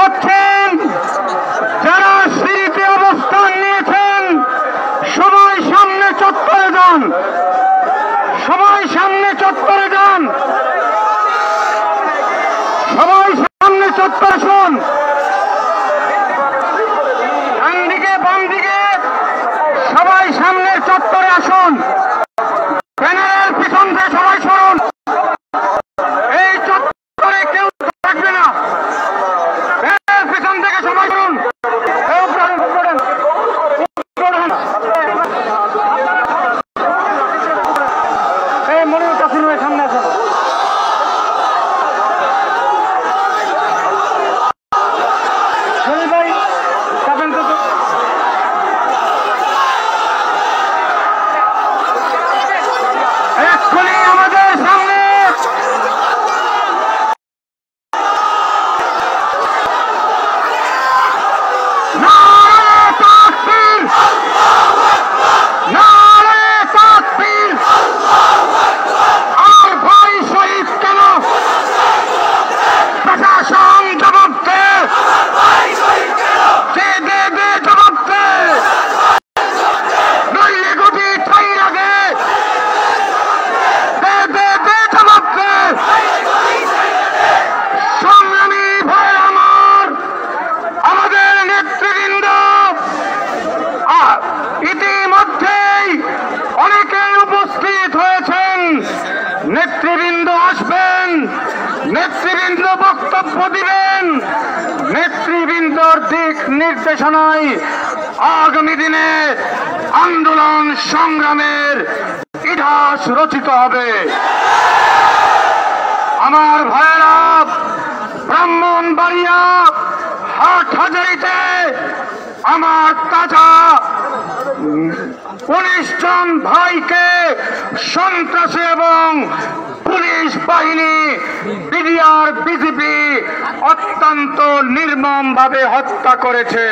পাচ্ছেন যারা সিঁড়িতে অবস্থান নিয়েছেন সবাই সামনে চত্বরে যান, সবাই সামনে চত্বরে যান, সবাই সামনে চত্বরে আসুন। ডান দিকে বাম দিকে সবাই সামনের চত্বরে আসুন। ব্যানারের পিছন থেকে সবাই সরুন। এই চত্বরে কেউ থাকবে না। ব্যানারের পিছন থেকে সবাই সরুন। এই মনিরুল কাসিম ভাই সামনে আসুন। ভাই যাবেন তো এক্ষুনি আমাদের সামনে নারে তাকবীর, নারে তাকবীর। আর ভাই শহীদ কেন? প্রশাসন জবাব দে, দে দে জবাব দে, নইলে গতি ঠাই লাগে। সংগ্রামী ভাই আমার, আমাদের নেতৃবৃন্দ ইতিমধ্যেই অনেকেই উপস্থিত হয়েছেন। নেতৃবৃন্দ আসবেন, নেতৃবৃন্দ বক্তব্য দিবেন, নেতৃবৃন্দর দিক নির্দেশনায় আগামী দিনে আন্দোলন সংগ্রামের ইতিহাস রচিত হবে। আমার ভাইয়েরা, ব্রাহ্মণবাড়িয়া হাটহাজারীতে আমার তাজা 19 জন ভাইকে সন্ত্রাসী এবং পুলিশ বাহিনী বিডিআর বিজেপি অত্যন্ত নির্মমভাবে হত্যা করেছে।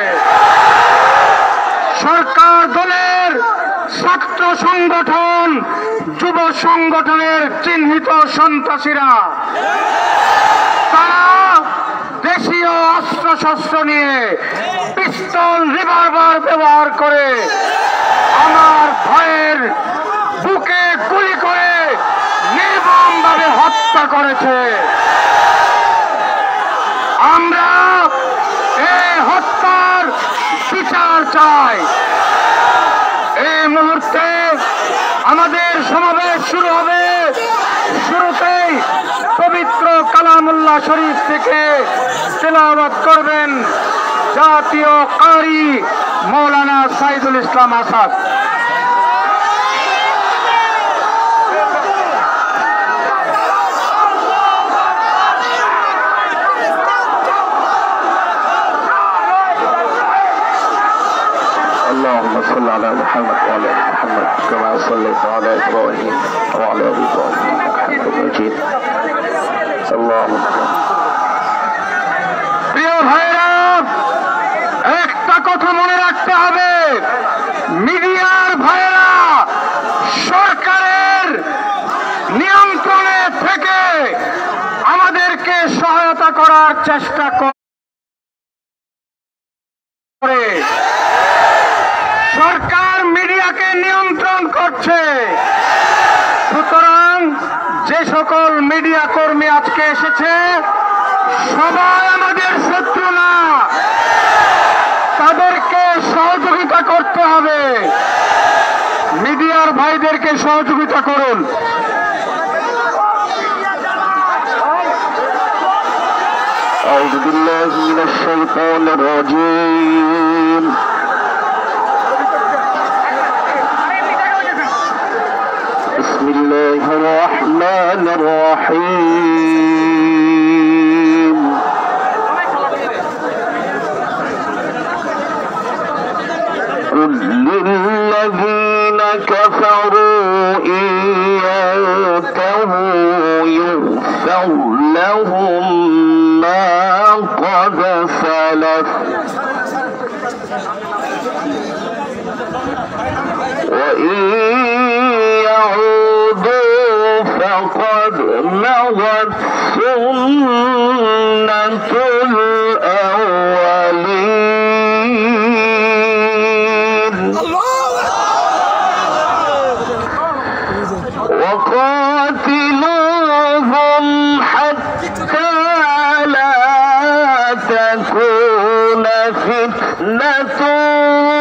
সরকার দলের ছাত্র সংগঠন, যুব সংগঠনের চিহ্নিত সন্ত্রাসীরা তারা দেশীয় অস্ত্রশস্ত্র নিয়ে পিস্তল, রিভলভার ব্যবহার করে আমার ভাইয়ের বুকে গুলি করে নির্মমভাবে হত্যা করেছে। আমরা এই হত্যার বিচার চাই। এই মুহূর্তে আমাদের সমাবেশ শুরু হবে। শুরুতেই পবিত্র কালামুল্লাহ শরীফ থেকে তেলাওয়াত করবেন জাতীয় কারি মৌলানা সাইদুল ইসলাম আসাদ। اللهم صل على محمد وعلى ال محمد كما صليت على ابراهيم وعلى ال ابراهيم انك حميد مجيد اللهم প্রিয় ভাইরা, একটা কথা মনে রাখতে হবে, মিডিয়ার ভাইরা সরকারের নিয়ন্ত্রণে থেকে আমাদেরকে সহায়তা করার চেষ্টা করে। সরকার মিডিয়াকে নিয়ন্ত্রণ করছে। সুতরাং যে সকল মিডিয়া কর্মী আজকে এসেছে সবাই আমাদের শত্রু না, তাদেরকে সহযোগিতা করতে হবে। মিডিয়ার ভাইদেরকে সহযোগিতা করুন। أعوذ بالله من الشيطان الرجيم بسم الله الرحمن الرحيم قل للذين كفروا إن ينتهوا يغفر لهم ما قد سلف وإن يعودوا فقد مضت سنة الأولين وقاتلوهم حتى لا تكون فتنة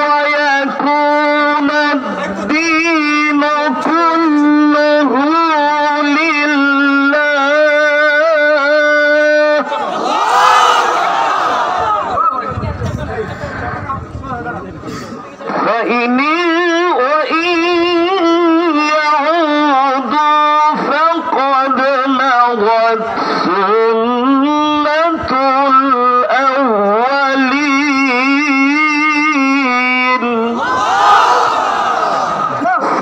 ويكون الدين كله لله. وإن يعودوا فقد مضت سنة الأولين.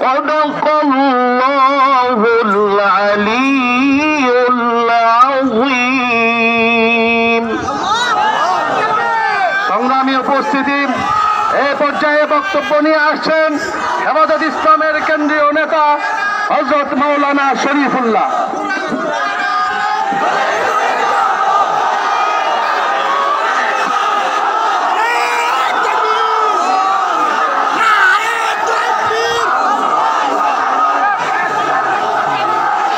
صدق الله العلي العظيم. সংগ্রামী উপস্থিতি, এই পর্যায়ে বক্তব্য নিয়ে আসছেন হেফাজত ইসলামের কেন্দ্রীয় নেতা হযরত মাওলানা শরীফুল্লাহ।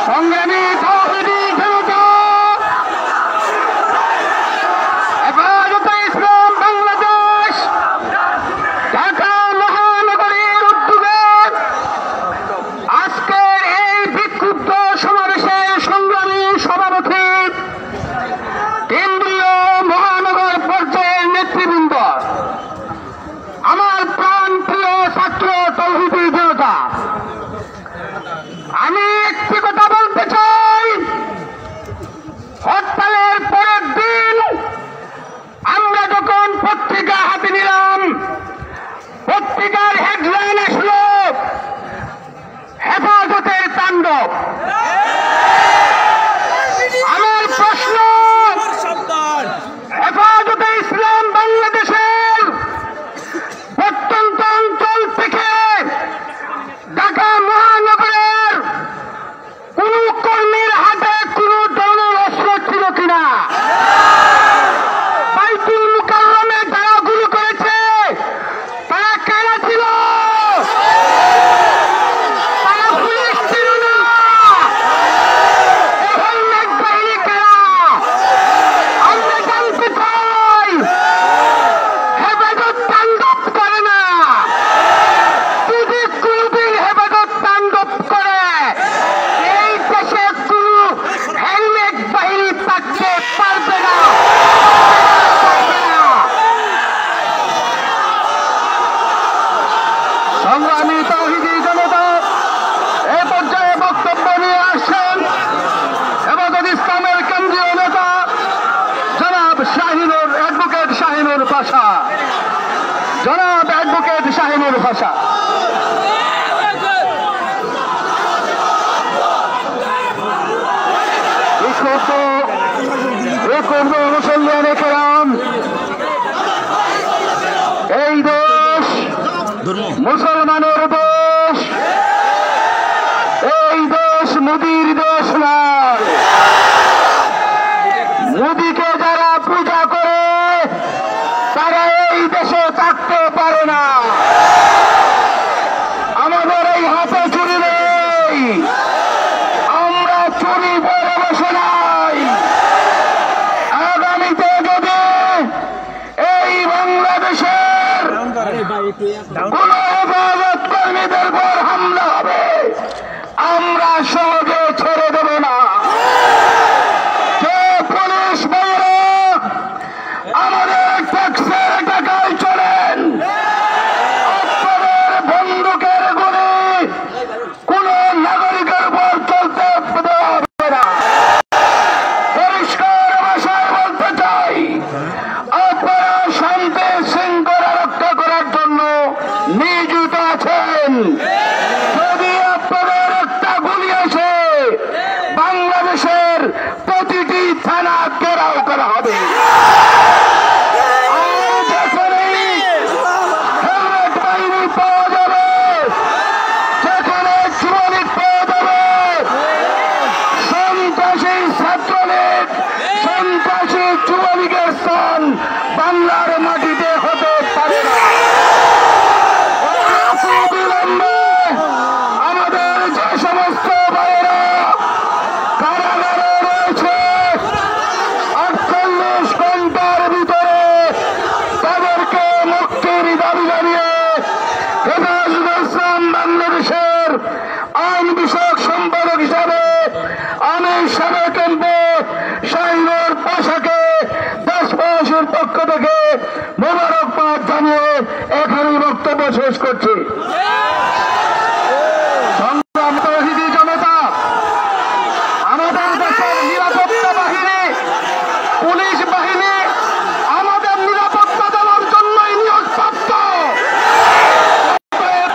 সংগ্রামী তাওহীদি জনতা, হেফাজতে ইসলাম বাংলাদেশ ঢাকা মহানগরীর উদ্যোগে আজকের এই বিক্ষুব্ধ সমাবেশের সংগ্রামী সভাপতি, কেন্দ্রীয় মহানগর পর্যায়ের নেতৃবৃন্দ, আমার প্রাণ প্রিয় ছাত্র তাওহীদি জনতা, আমি একটি কথা বলতে চাই। হরতালের পরের দিন আমরা যখন পত্রিকা হাতে নিলাম, পত্রিকার হেডলাইন আসলো হেফাজতের তাণ্ডব। আমার প্রশ্ন, হেফাজতে ইসলাম বাংলাদেশের প্রত্যন্ত অঞ্চল থেকে ঢাকা মহানগরের কোন কর্মীর হাতে কোন ধরনের অস্ত্র ছিল কিনা? বাইতুল মুকাররমে যারা গুলি করেছে তারা কারা ছিল? তারা পুলিশ ছিল না। হেলমেট বাহিনী কারা? আমরা জানতে চাই। হেফাজত তাণ্ডব করে না। যদি কোনদিন হেফাজত তাণ্ডব করে, এই দেশে কোন হেলমেট বাহিনী থাকতে পারবে না। সংগ্রামী তাওহীদি জনতা, এই পর্যায়ে বক্তব্য নিয়ে আসছেন হেফাজত ইসলামের কেন্দ্রীয় নেতা জনাব শাহিনুর, অ্যাডভোকেট শাহিনুর পাশা। জনাব অ্যাডভোকেট শাহিনুর পাশা। মুসলমানে কেরাম, এই দেশ মুসলমানের দেশ, এই দেশ মোদির দেশ নয়। মোদিকে যারা পূজা করে তারা এই দেশে থাকতে পারে না। আমাদের এই হাতে চুরি নেই, আমরা চুরি করে বসে নাই। আগামীতে যদি এই বাংলাদেশের কোন হেফাজত কর্মীদের পর হামলা হবে, আমরা সহজে ছেড়ে দেব না। যে পুলিশ বাইরে আমাদের ট্যাক্সের টাকায় চলেন, আপনাদের বন্দুকের গুলি কোন নাগরিকের উপর চলতে দেওয়া হবে না। পরিষ্কার ভাষায় বলতে চাই, আপনারা শান্তি শৃঙ্খলা রক্ষা করার জন্য নিয়োজিত আছেন। যদি আপনাদের একটা গুলি আসে, বাংলাদেশের প্রতিটি থানা ঘেরাও করা হবে। হেলমেট বাহিনী পাওয়া যাবে, যেখানে যুবলীগ পাওয়া যাবে, সন্ত্রাসী ছাত্রলীগ, সন্ত্রাসী যুবলীগের স্থান বাংলার মাটিতে হতে পারে না। আমাদের যে সমস্ত ভাইয়েরা সবাই ক্যাম্পে শাহিনের পোশাকে দেশবাসীর পক্ষ থেকে মোবারকবাদ জানিয়ে এখানে বক্তব্য শেষ করছি। সংগ্রাম তৌহিদি জনতা, আমাদের দেশের নিরাপত্তা বাহিনী, পুলিশ বাহিনী আমাদের নিরাপত্তা দেওয়ার জন্যই নিয়োগপ্রাপ্ত।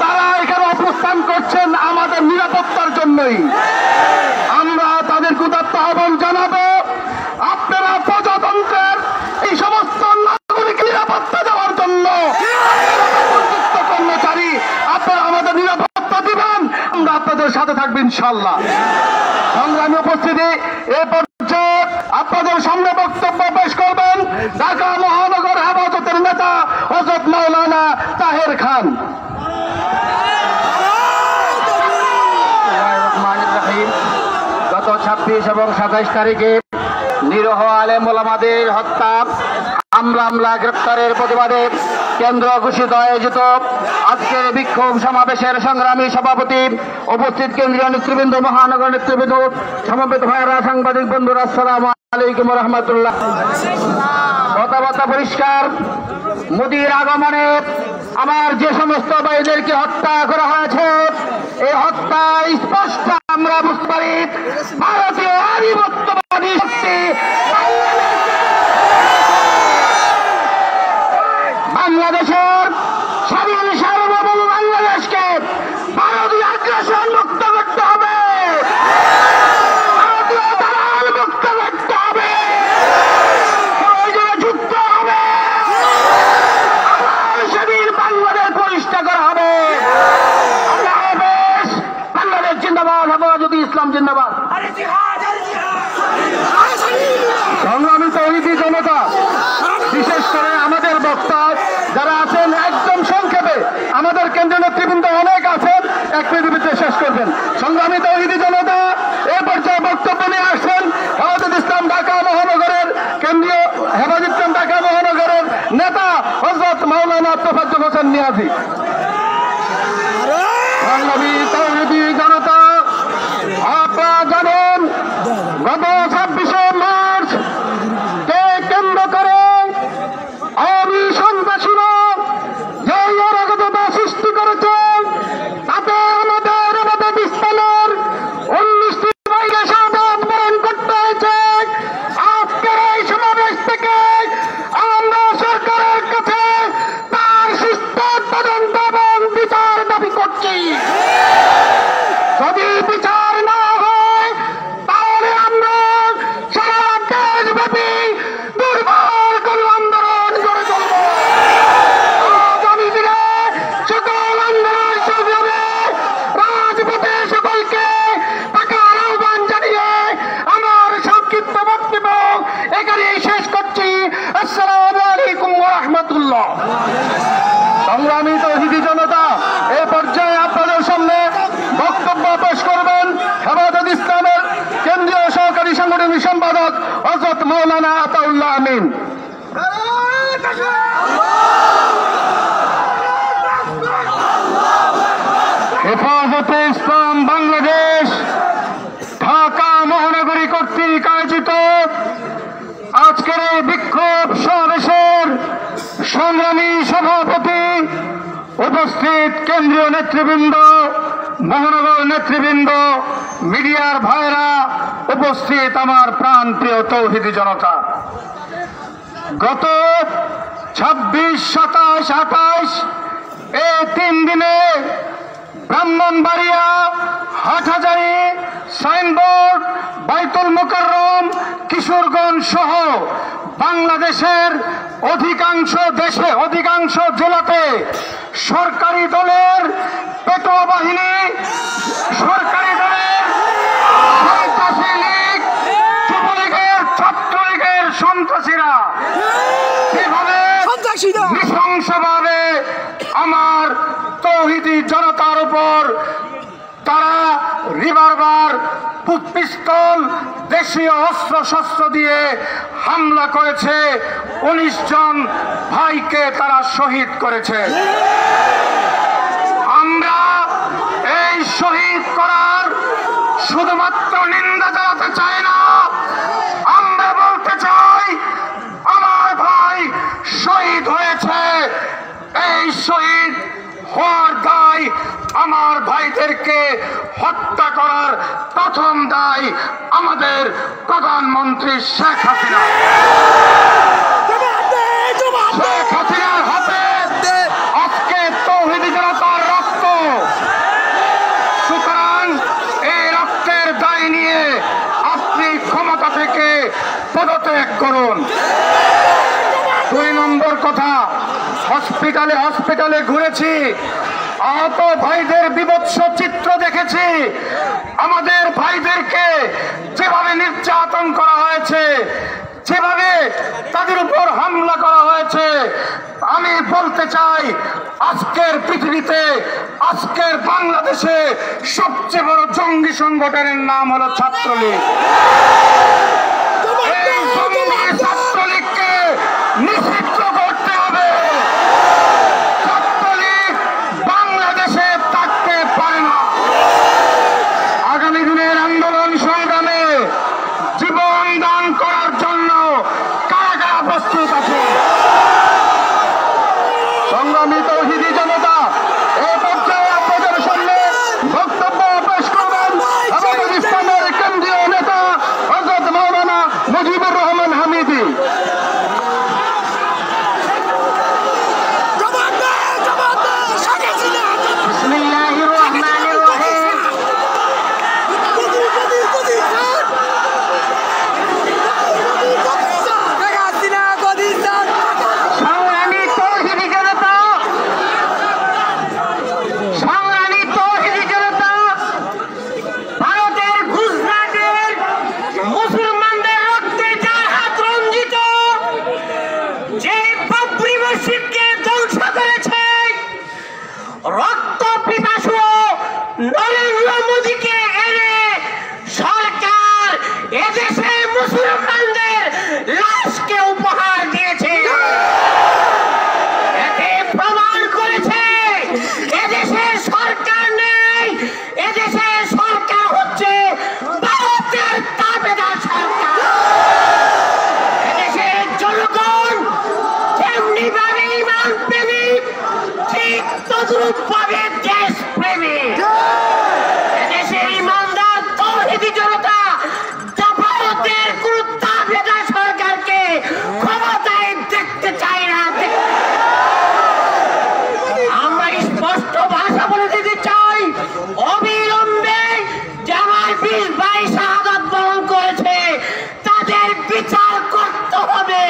তারা এখানে অবস্থান করছেন আমাদের নিরাপত্তার জন্যই। আমরা তাদের উদাত্ত আহ্বান জানাবো, আপনারা প্রজাতন্ত্রের এই সমস্ত নাগরিক নিরাপত্তা দেওয়ার জন্য কর্মচারী, আপনারা আমাদের নিরাপত্তা দিবেন, আমরা আপনাদের সাথে থাকবো ইনশাআল্লাহ। সংগ্রামী উপস্থিতি, এ পর্যায়ে আপনাদের সামনে বক্তব্য পেশ করবেন ঢাকা মহানগর হেফাজতের নেতা হযরত মাওলানা তাহের খান। গত 26 এবং 27 তারিখে নিরীহ আলেম ওলামাদের হত্যা, হামলা গ্রেফতারের প্রতিবাদে কেন্দ্র ঘোষিত আয়োজিত আজকের বিক্ষোভ সমাবেশের সংগ্রামী সভাপতি, উপস্থিত কেন্দ্রীয় নেতৃবৃন্দ, মহানগর নেতৃবৃন্দ, সমবেত ভাইয়েরা, সাংবাদিক বন্ধুরা, আসসালামু আলাইকুম ওয়া রাহমাতুল্লাহ। কথাবার্তা পরিষ্কার, মোদির আগমনে আমার যে সমস্ত ভাইদেরকে হত্যা করা হয়েছে, এই হত্যা স্পষ্ট আমরা বুঝতে পারি ভারতীয় আধিপত্যবাদী শক্তি বাংলাদেশের স্বাধীন সার্বভৌম বাংলাদেশকে ভারতীয় আগ্রাসন মুক্ত করতে হবে, ভারতীয় দালাল মুক্ত করতে হবে, প্রয়োজনে যুদ্ধ হবে, আবার স্বাধীন বাংলাদেশ প্রতিষ্ঠা করা হবে। বাংলাদেশ জিন্দাবাদ, হেফাজতে ইসলাম জিন্দাবাদ। সংগ্রামী তৌহিদি জনতা, বিশেষ করে আমাদের বক্তা যারা আছেন একদম সংক্ষেপে, আমাদের কেন্দ্রীয় নেতৃবৃন্দ অনেক আছেন, এক মিনিটে শেষ করবেন। সংগ্রামী তৌহিদি জনতা, এ পর্যায়ে বক্তব্য নিয়ে আসছেন হেফাজতে ইসলাম ঢাকা মহানগরের কেন্দ্রীয় হেফাজতে ইসলাম ঢাকা মহানগরের নেতা হযরত মাওলানা তোফাজ্জল হোসেন নিয়াজি। সংগ্রামী তৌহিদি জনতা, আপনারা জানেন গত 26শে মার্চ কে কেন্দ্র করে আওয়ামী সন্ত্রাসীরা যে অরাজকতা সৃষ্টি করেছে, তাতে আমাদের ইসলামের 19টি ভাইকে শাহাদাত বরণ করতে হয়েছে। আজকের এই সমাবেশ থেকে আমরা সরকারের কাছে তার সুস্থ তদন্ত এবং বিচার দাবি করছি। যদি বিচার না হয় তাহলে আমরা সারা দেশব্যাপী দুর্বল কোন আন্দোলন গড়ে তুলব। আগামী দিনে সকল আন্দোলন সংগ্রামে রাজপথে সকলকে থাকার আহ্বান জানিয়ে আমার সংক্ষিপ্ত বক্তব্য এখানেই শেষ করছি। আসসালামু আলাইকুম ওয়া রাহমাতুল্লাহ। সংগ্রামী তৌহিদি জনতা, এই পর্যায়ে আপনাদের সামনে বক্তব্য পেশ করবেন হেফাজতে ইসলামের কেন্দ্রীয় সহকারী সাংগঠনিক সম্পাদক হযরত মাওলানা আতাউল্লাহ আমিন। হেফাজতে ইসলাম বাংলাদেশ ঢাকা মহানগরী কর্তৃক আয়োজিত আজকের এই বিক্ষোভ সমাবেশের সংগ্রামী সভাপতি, উপস্থিত কেন্দ্রীয় নেতৃবৃন্দ, মহানগর নেতৃবৃন্দ, মিডিয়ার ভাইরা, উপস্থিত আমার প্রাণপ্রিয় তৌহিদি জনতা, গত 26, 27, 28 এই 3 দিনে ব্রাহ্মণবাড়িয়া, হাটহাজারী, সাইনবোর্ড, বাইতুল মোকাররম, কিশোরগঞ্জ সহ বাংলাদেশের অধিকাংশ জেলাতে সরকারি দলের পেটোয়া বাহিনী, সরকারি দলের সন্ত্রাসী লীগ, যুবলীগের, ছাত্রলীগের সন্ত্রাসীরা কিভাবে নৃশংসভাবে আমার তৌহিদি জনতার উপর তারা রিভলভার, পিস্তল, দেশীয় অস্ত্র শস্ত্র দিয়ে হামলা করেছে। 19 জন ভাইকে তারা শহীদ করেছে। আমরা এই শহীদ করার শুধুমাত্র নিন্দা জানাতে চাই না, প্রথম দায় আমাদের প্রধানমন্ত্রী শেখ হাসিনা। শেখ হাসিনার হাতে আজকে তৌহিদি জনতার রক্ত। সুতরাং এই রক্তের দায় নিয়ে আপনি ক্ষমতা থেকে পদত্যাগ করুন। 2 নম্বর কথা, হসপিটালে ঘুরেছি, আহত ভাইদের বিভৎস চিত্র দেখেছি। আমাদের ভাইদেরকে যেভাবে নির্যাতন করা হয়েছে, যেভাবে তাদের উপর হামলা করা হয়েছে, আমি বলতে চাই আজকের পৃথিবীতে, আজকের বাংলাদেশে সবচেয়ে বড় জঙ্গি সংগঠনের নাম হলো ছাত্রলীগ। এই জঙ্গি ছাত্রলীগকে নিষিদ্ধ করতে হবে। ছাত্রলীগ বাংলাদেশে থাকতে পারে না। আগামী দিনের আন্দোলন সংগ্রামে জীবন দান করার জন্য কারা কারা প্রস্তুত আছে? সংগ্রামী তৌহিদি জনতা এই পর্যায়ে আপনাদের সামনে বক্তব্য পেশ করবেন আমাদের ইসলামের কেন্দ্রীয় নেতা হযরত মাওলানা মুজিবুর রহমান হামিদি। বিসমিল্লাহির রহমানির রহিম। সংগ্রামী তৌহিদি জনতা, সংগ্রামী তৌহিদি জনতা, ভারতের গুজরাটের মুসলমানদের রক্তে যার হাত রঞ্জিত, যে বাবরি মসজিদকে ধ্বংস করেছে, রক্ত পিপাসু নরেন্দ্র মোদীকে এনে সরকার এদেশে মুসলমানদের লাশকে উপহার দিয়েছে। এতে প্রমাণ করেছে এদেশে সরকার নেই, এদেশে সরকার হচ্ছে ভারতের তাবেদার সরকার। এদেশের জনগণ যেমনি ভাবে ইমান প্রেমিক, ঠিক তদ্রুপ ভাবে দেশ প্রেমিক। এদেশের ইমানদার তৌহিদি জনতা ভারতের কোন তাবেদার সরকারকে ক্ষমতায় দেখতে চায় না। আমরা স্পষ্ট ভাষা বলে দিতে চাই, অবিলম্বে যারা 20 ভাই শাহাদাত বরণ করেছে তাদের বিচার করতে হবে।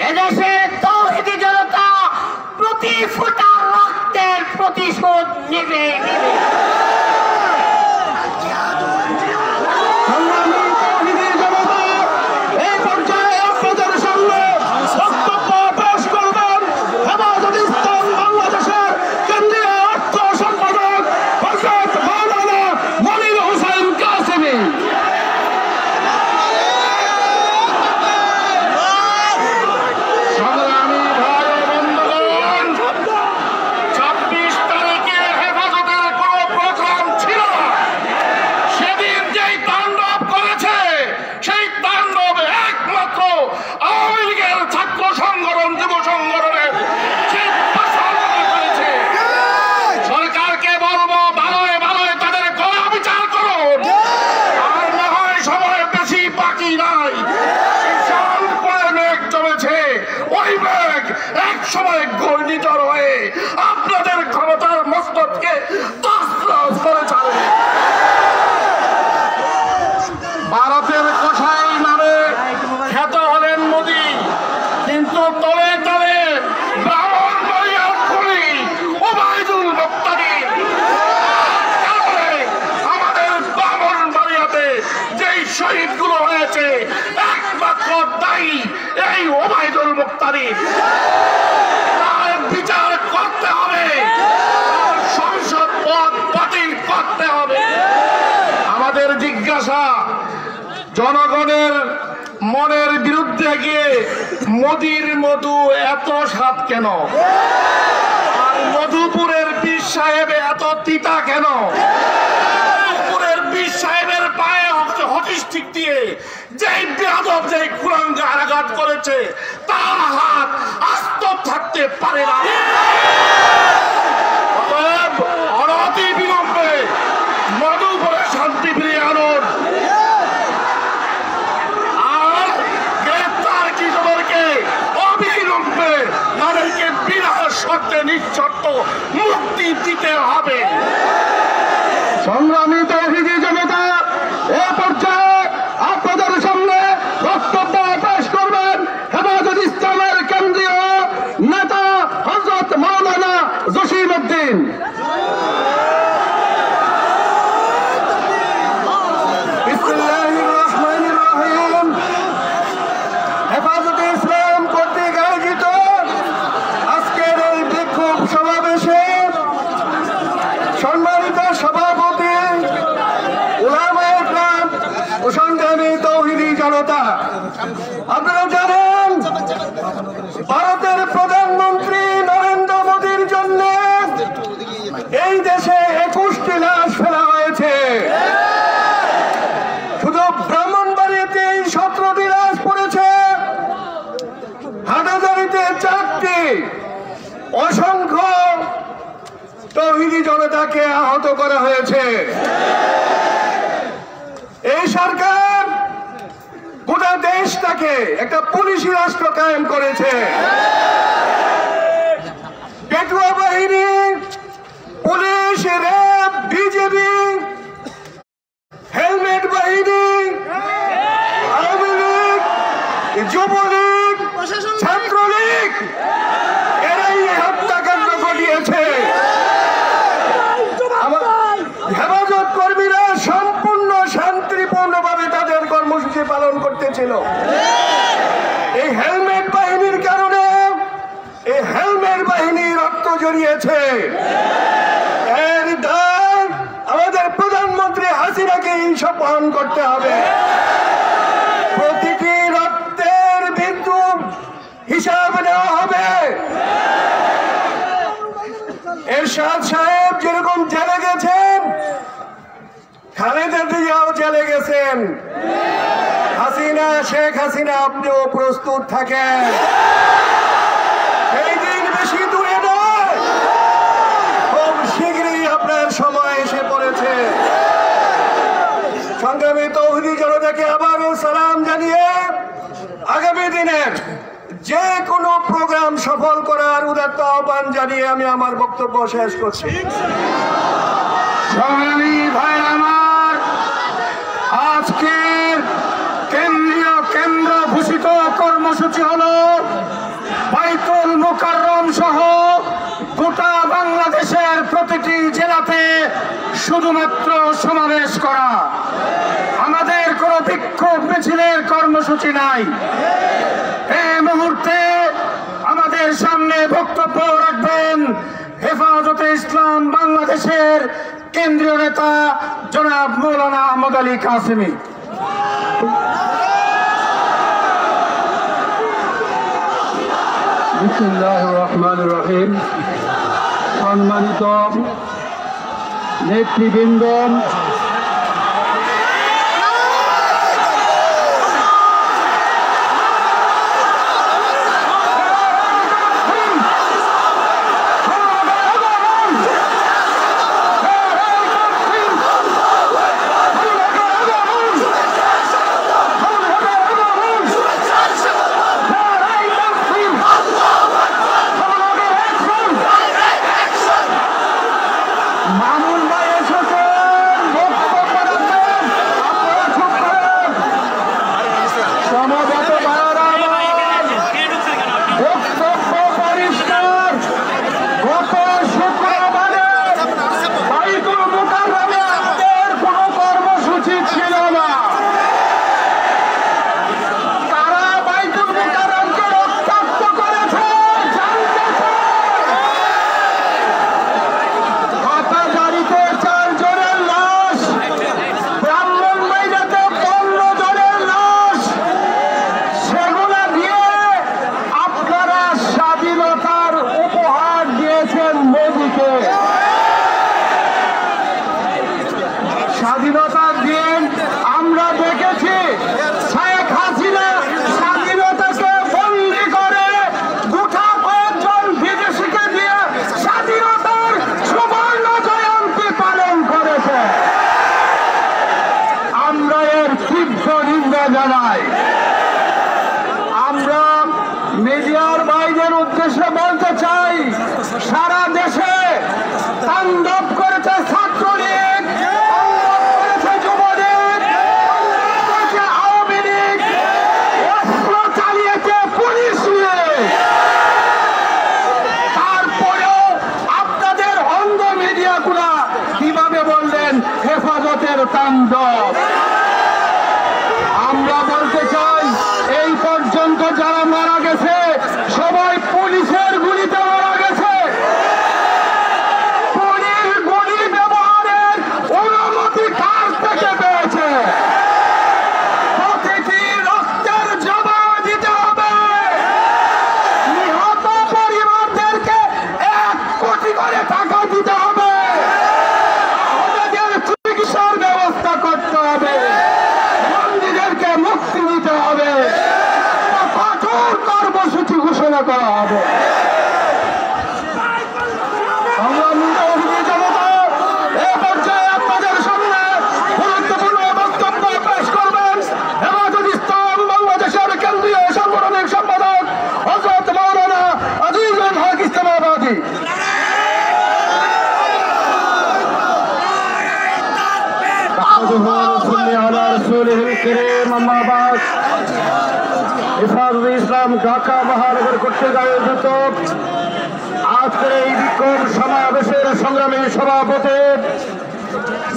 এদেশের তৌহিদি জনতা প্রতি ফোঁটা রক্তের প্রতিশোধ নেবে। এই পর্যায়ে আপনাদের সামনে বক্তব্য পেশ করবেন হেফাজত ইসলাম বাংলাদেশের কেন্দ্রীয় অর্থ সম্পাদক হযরত মাওলানা মনির হোসেন কাসেমী। সংগ্রামী ভাই ও বন্ধুগণ, 26 তারিখে হেফাজতের কোনো প্রোগ্রাম ছিল না। সেদিন যেই তাণ্ডব করেছে, সেই তাণ্ডব একমাত্র আওয়ামী লীগের ছাত্র সংগঠন, যুব সংগঠনের করেছে। সরকারকে বলবো, ভালোয় ভালোয় তাদের গলা বিচার করুন। আর না হয় সময় বেশি বাকি নাই। বিশাল করে মেঘ জমেছে, ওই মেঘ এক সময় ঘূর্ণিঝড় হয়ে আপনাদের ক্ষমতার মস্তককে তছনছ করে ছাড়বে। ভারতের কসাই নামে খ্যাত হলেন মোদী, কিন্তু তলে তলে ব্রাহ্মণবাড়িয়ার খুনি ওবায়দুল মুক্তাদির। তারপরে আমাদের ব্রাহ্মণবাড়িয়াতে যেই শহীদগুলো হয়েছে, একমাত্র দায়ী এই ওবায়দুল মুক্তাদির। তার বিচার করতে হবে, সংসদ পদ বাতিল করতে হবে। আমাদের জিজ্ঞাসা, জনগণের মনের বিরুদ্ধে গিয়ে মোদির মধু এত স্বাদ কেন? আর মধুপুরের পীর সাহেব এত তিতা কেন? মধুপুরের পীর সাহেবের পায়ে হটিস্টিক দিয়ে যেই বেয়াদব, যেই কুলাঙ্গার আঘাত করেছে, তার হাত আস্ত থাকতে পারে না। অতএব অনতি বিলম্বে মাটি ফিরিয়ে আনুন। আর গ্রেপ্তার কৃষকদেরকে অবিলম্বে তাদেরকে বিনা শর্তে নিঃশর্ত মুক্তি দিতে হবে। সংগ্রামী তৌহিদি জনতা এ পর্যায়ে আপনাদের সামনে বক্তব্য পেশ করবেন হেফাজত ইসলামের কেন্দ্রীয় নেতা হযরত মাওলানা জসিম উদ্দিন। বিসমিল্লাহির রহমানির রহিম। হেফাজতে ইসলাম কর্তৃক আয়োজিত আজকের এই বিক্ষোভ সমাবেশে সম্মানিত সভাপতি, উলামায়ে কেরাম ও সংগ্রামী তৌহিদি জনতা, আপনারা জানেন ভারতের প্রধানমন্ত্রী নরেন্দ্র মোদীর জন্য এই দেশে 21টি লাশ ফেলা হয়েছে। শুধু ব্রাহ্মণবাড়িয়াতে 17টি লাশ পড়েছে, হাটাজারিতে 4টি, অসংখ্য তৌহিদি জনতাকে আহত করা হয়েছে। এই সরকার গোটা দেশটাকে একটা পুলিশি রাষ্ট্র কায়েম করেছে। পেটুয়া বাহিনী, পুলিশ, র্যাব, বিজেপি, হেলমেট বাহিনী, আওয়ামী লীগ, যুবলীগ, ছাত্রলীগ, এরাই হত্যাকাণ্ড ঘটিয়েছে। হেফাজত কর্মীরা সম্পূর্ণ শান্তিপূর্ণভাবে তাদের কর্মসূচি পালন করতেছিল। এই হেলমেট বাহিনীর কারণে এই হেলমেট বাহিনী রক্ত জড়িয়েছে। এর দায় আমাদের প্রধানমন্ত্রী হাসিনাকে হিসাব বহন করতে হবে। প্রতিটি রক্তের বিন্দু হিসাব নেওয়া হবে। এরশাদ সাহেব যেরকম জেলে গেছেন, খালেদা জিয়াও জেলে গেছেন। হাসিনা, শেখ হাসিনা, আপনিও প্রস্তুত থাকেন। এই দিন বেশি দূরে নয়, খুব শীঘ্রই আপনার সময় এসে পড়েছে। সংগ্রামী তৌহিদি জনতাকে আবারও সালাম জানিয়ে আগামী দিনের যে কোনো প্রোগ্রাম সফল করার উদাত্ত আহ্বান জানিয়ে আমি আমার বক্তব্য শেষ করছি। সংগ্রামী ভাই আমার, আজকের কেন্দ্র ঘোষিত কর্মসূচি হলো বাইতুল মুকাররম সহ গোটা বাংলাদেশের প্রতিটি জেলাতে শুধুমাত্র সমাবেশ করা। আমাদের কোনো বিক্ষোভ মিছিলের কর্মসূচি নাই। এই মুহূর্তে আমাদের সামনে বক্তব্য রাখবেন হেফাজতে ইসলাম বাংলাদেশের কেন্দ্রীয় নেতা জনাব মৌলানা আহমদ আলী কাসেমি। বিসমিল্লাহির রহমানির রহিম। সম্মানিত নেতৃবৃন্দ, মামুন ভাই এসেছেন। জানাই। আমরা মিডিয়ার ভাইদের উদ্দেশ্যে বলতে চাই, সারা দেশে তাণ্ডব করেছে ছাত্রলীগ, তাণ্ডব করেছে যুবলীগ, তাণ্ডব করেছে আওয়ামী লীগ, অস্ত্র চালিয়েছে পুলিশ নিয়ে। তারপরেও আপনাদের অন্ধ মিডিয়াগুলা কিভাবে বললেন হেফাজতের তাণ্ডব? আমরা বলতে চাই, এই পর্যন্ত যারা মারা গেছে সবাই পুলিশের গুলিতে মারা গেছে। পুলিশ গুলি ব্যবহারের অনুমতি কার থেকে পেয়েছে? প্রতিটি রক্তের জবাব দিতে হবে। নিহত পরিবারদেরকে 1 কোটি করে টাকা দিতে হবে। আমাদের চিকিৎসার ব্যবস্থা করতে হবে। বন্দীদেরকে মুক্তি দিতে হবে। কঠোর কর্মসূচি ঘোষণা করা হবে। এ পর্যায়ে আপনাদের সামনে গুরুত্বপূর্ণ বক্তব্য পেশ করবেন হেফাজত ইসলাম বাংলাদেশের কেন্দ্রীয় সাংগঠনিক সম্পাদক হযরত মাওলানা আজিজুল হক ইসলামাবাদী। হেফাজত ইসলাম ঢাকা মহানগর কর্তৃক আয়োজিত আজকের এই বিক্ষোভ সমাবেশের সংগ্রামী সভাপতি,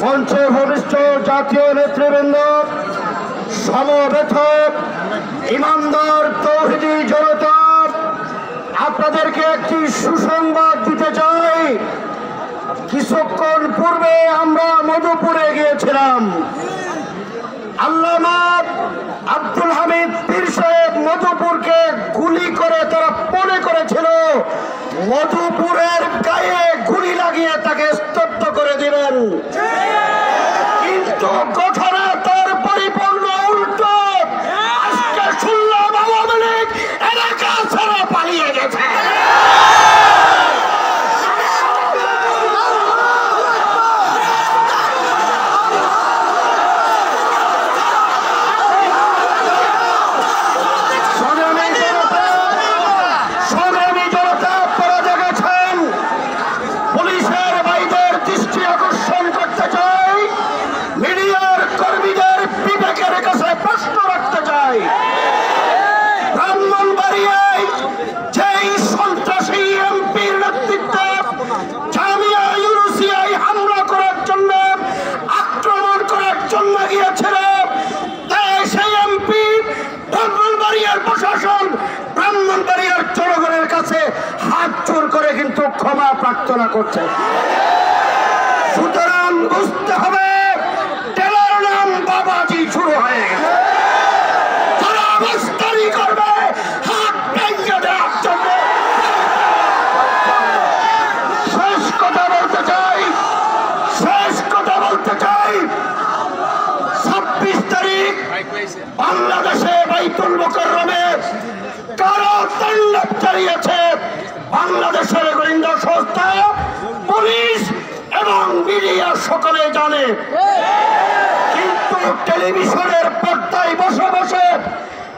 মঞ্চে ভূমিষ্ঠ জাতীয় নেতৃবৃন্দ, সমবেত ইমানদার তৌহিদি জনতা, আপনাদেরকে একটি সুসংবাদ দিতে চাই। কিছুক্ষণ পূর্বে আমরা মধুপুরে গিয়েছিলাম। আল্লামা আব্দুল হামিদ পীর সাহেব মধুপুরকে গুলি করে তারা মনে করেছিল মধুপুরের গায়ে গুলি লাগিয়ে তাকে স্তব্ধ করে দিবেন, কিন্তু ঘটনা তার পরিপূর্ণ উল্টো। আজকে শুনলাম আওয়ামী লীগ এলাকা ছেড়ে পালিয়ে গেছে। ব্রাহ্মণবাড়িয়ার জনগণের কাছে হাত জোর করে কিন্তু ক্ষমা প্রার্থনা করছে। সুতরাং বুঝতে হবে টেলার নাম বাবাজি শুরু হয়ে গেছে। তারা অবস্থানই করবে হাত ভেঙে দেওয়ার জন্য। শেষ কথা বলতে চাই 26 তারিখ বাংলাদেশে বাইতুল মুকাররমে কারা তাণ্ডব চালিয়েছে বাংলাদেশের গোয়েন্দা সংস্থা, পুলিশ এবং মিডিয়া সকলে জানে। কিন্তু টেলিভিশনের পর্দায় বসে বসে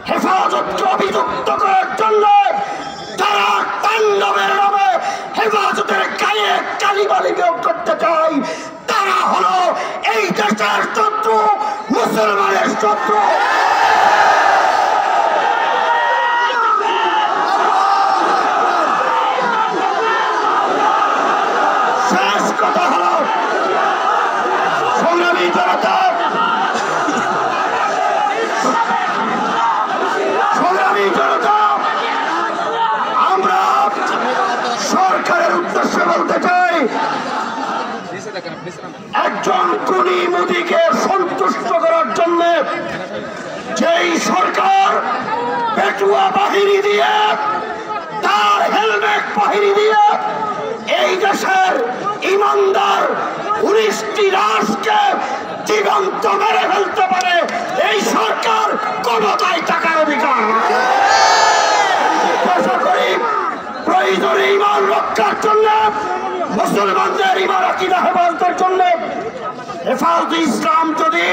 হেফাজতকে অভিযুক্ত করার জন্য তারা তাণ্ডবের নামে হেফাজতের গায়ে কালিমালি প্রয়োগ করতে চায়। তারা হলো এই দেশের শত্রু, মুসলমানের শত্রু। শেষ কথা হলো সংগ্রামী জনতা, আমরা সরকারের উদ্দেশ্যে বলতে চাই, একজন খুনি মোদীকে সন্তুষ্ট করার জন্য যেই সরকার পেটুয়া বাহিনী দিয়ে, তার হেলমেট বাহিনী দিয়ে এই দেশের ইমানদার 19টি রাষ্ট্রকে জীবন্ত মেরে ফেলতে পারে, এই সরকার ক্ষমতায় থাকার অধিকার। আশা করি প্রয়োজনে ইমান রক্ষার জন্য, মুসলমানদের ইমান আকিদা হেফাজতের জন্য হেফাজতে ইসলাম যদি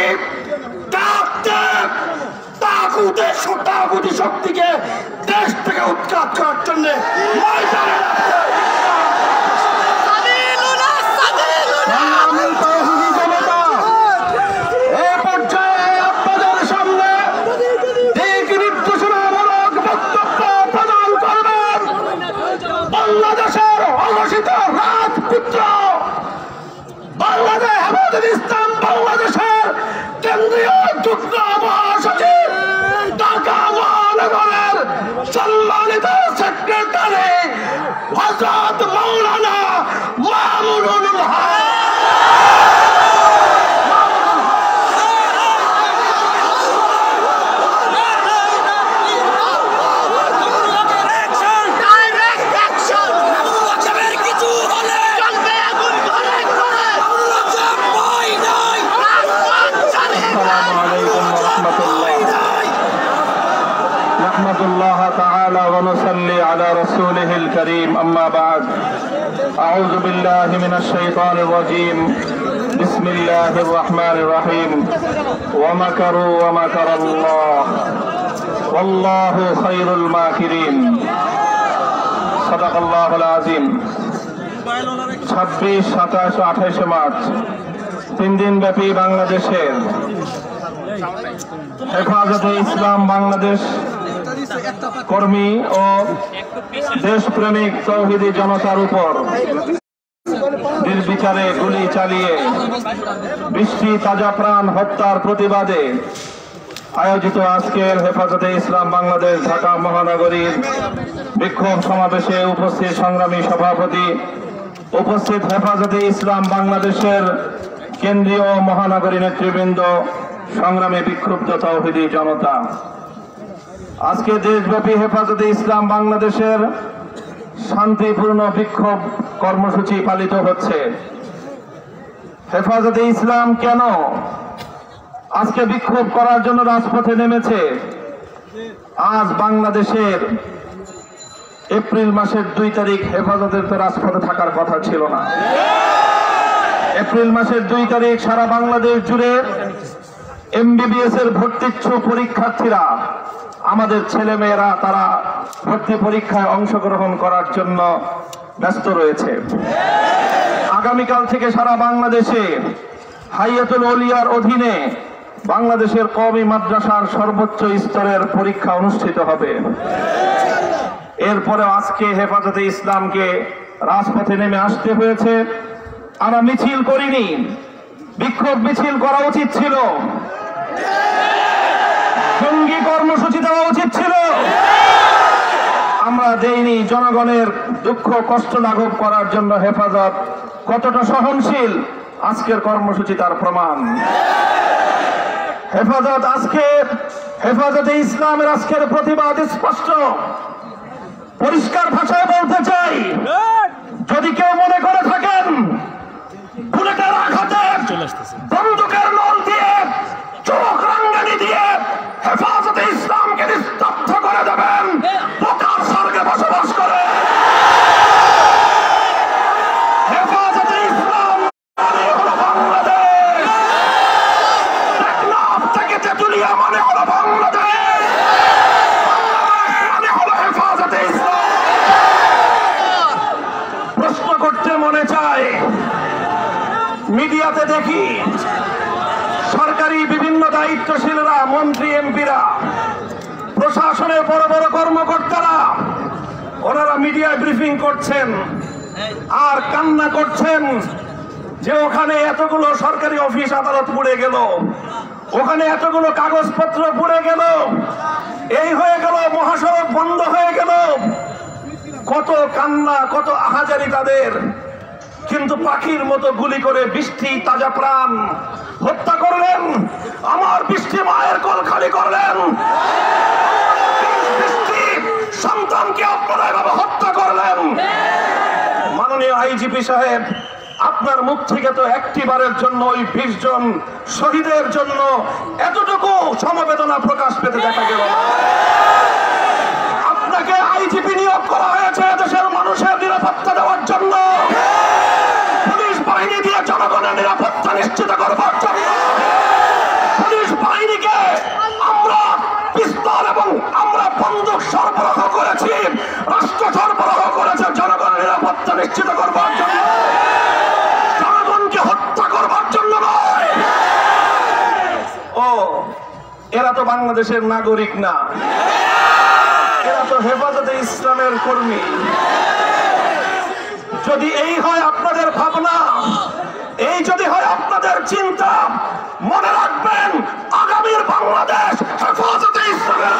তাগুতের তাগুতি শক্তিকে দেশ থেকে উৎখাত করার জন্য ময়দানে বাংলাদেশের অলসিত রাজপুত্র বাংলাদেশ হেফাজত ইসলাম বাংলাদেশের কেন্দ্রীয় যুগ্ম মহাসচিব ঢাকা মহানগরের সম্মানিত সেক্রেটারি হযরত মাওলানা মামুনুল হক الله تعالى ونصلي على رسوله الكريم أما بعد أعوذ بالله من الشيطان الرجيم بسم الله الرحمن الرحيم ومكروا ومكر الله والله خير الماكرين صدق الله العظيم 26, 27, 28 মার্চ 3 দিন ব্যাপী বাংলাদেশের হেফাজতে ইসলাম বাংলাদেশ কর্মী ও দেশপ্রেমিক তৌহিদি জনতার উপর নির্বিচারে গুলি চালিয়ে বৃষ্টি তাজা প্রাণ হত্যার প্রতিবাদে আয়োজিত আজকের হেফাজতে ইসলাম বাংলাদেশ ঢাকা মহানগরীর বিক্ষোভ সমাবেশে উপস্থিত সংগ্রামী সভাপতি, উপস্থিত হেফাজতে ইসলাম বাংলাদেশের কেন্দ্রীয় মহানগরী নেতৃবৃন্দ, সংগ্রামী বিক্ষুব্ধ তৌহিদি জনতা, আজকে দেশব্যাপী হেফাজতে ইসলাম বাংলাদেশের শান্তিপূর্ণ বিক্ষোভ কর্মসূচি পালিত হচ্ছে। হেফাজতে ইসলাম কেন আজকে বিক্ষোভ করার জন্য রাজপথে নেমেছে? আজ বাংলাদেশের এপ্রিল মাসের 2 তারিখ হেফাজতের তো রাজপথে থাকার কথা ছিল না। এপ্রিল মাসের 2 তারিখ সারা বাংলাদেশ জুড়ে MBBS এর ভর্তিচ্ছু পরীক্ষার্থীরা, আমাদের ছেলেমেয়েরা তারা ভর্তি পরীক্ষায় অংশগ্রহণ করার জন্য ব্যস্ত রয়েছে। আগামীকাল থেকে সারা বাংলাদেশে হাইয়াতুল আউলিয়ার অধীনে বাংলাদেশের কওমি মাদ্রাসার সর্বোচ্চ স্তরের পরীক্ষা অনুষ্ঠিত হবে। এরপরে আজকে হেফাজতে ইসলামকে রাজপথে নেমে আসতে হয়েছে। আমরা মিছিল করিনি, বিক্ষোভ মিছিল করা উচিত ছিল, জঙ্গি কর্মসূচি দেওয়া উচিত ছিল, আমরা দেইনি। জনগণের দুঃখ কষ্ট লাঘব করার জন্য হেফাজত কতটা সহনশীল আজকের কর্মসূচি তার প্রমাণ। হেফাজতে ইসলামের আজকের প্রতিবাদ স্পষ্ট, পরিষ্কার ভাষায় বলতে চাই, যদি কেউ মনে করে থাকেন বুলেটের আঘাতে, বন্দুকের নল দিয়ে, চোখ রাঙ্গানি দিয়ে হেফাজতে ইসলামকে নিস্তব্ধ করে দেবেন, বোকার স্বর্গে বসবাস করে। হেফাজতে ইসলাম মানে হলো বাংলাদেশ, টেকনাফ থেকে তেতুলিয়া মানে হলো বাংলাদেশ, মানে হলো হেফাজতে ইসলাম। প্রশ্ন করতে মনে চায়, মিডিয়াতে দেখি সরকারি বিভিন্ন দায়িত্বশীলরা, মন্ত্রী, এমপিরা, প্রশাসনের বড় বড় কর্মকর্তারা, ওনারা মিডিয়ায় ব্রিফিং করছেন আর কান্না করছেন যে ওখানে এতগুলো সরকারি অফিস আদালত পুড়ে গেল, ওখানে এতগুলো কাগজপত্র পুড়ে গেল, এই হয়ে গেল, মহাসড়ক বন্ধ হয়ে গেল। কত কান্না, কত আহাজারি তাদের, কিন্তু পাখির মতো গুলি করে বৃষ্টি তাজা প্রাণ হত্যা করলেন। আমার বৃষ্টি মায়ের কোল খালি করলেন, বৃষ্টি সন্তানকে আপনারা এভাবে হত্যা করলেন। মাননীয় আইজিপি সাহেব, আপনার মুখ থেকে তো একটিবারের জন্য ওই 20 জন শহীদের জন্য এতটুকু সমবেদনা প্রকাশ পেতে দেখা গেল। আপনাকে আইজিপি নিয়োগ করা হয়েছে দেশের মানুষের নিরাপত্তা দেওয়ার জন্য, পুলিশ বাহিনী দিয়ে জনগণের নিরাপত্তা নিশ্চিত করবার জন্য। পুলিশ বাহিনীকে আমরা পিস্তল বাংলাদেশি রাষ্ট্র সরবরাহ করেছে জনগণের নিরাপত্তা নিশ্চিত করবার জন্য, জনগণকে হত্যা করবার জন্য নয়। ও এরা তো বাংলাদেশের নাগরিক না, এরা তো হেফাজতে ইসলামের কর্মী। যদি এই হয় আপনাদের ভাবনা, এই যদি হয় আপনাদের চিন্তা, মনে রাখবেন আগামীর বাংলাদেশ হেফাজতে ইসলামের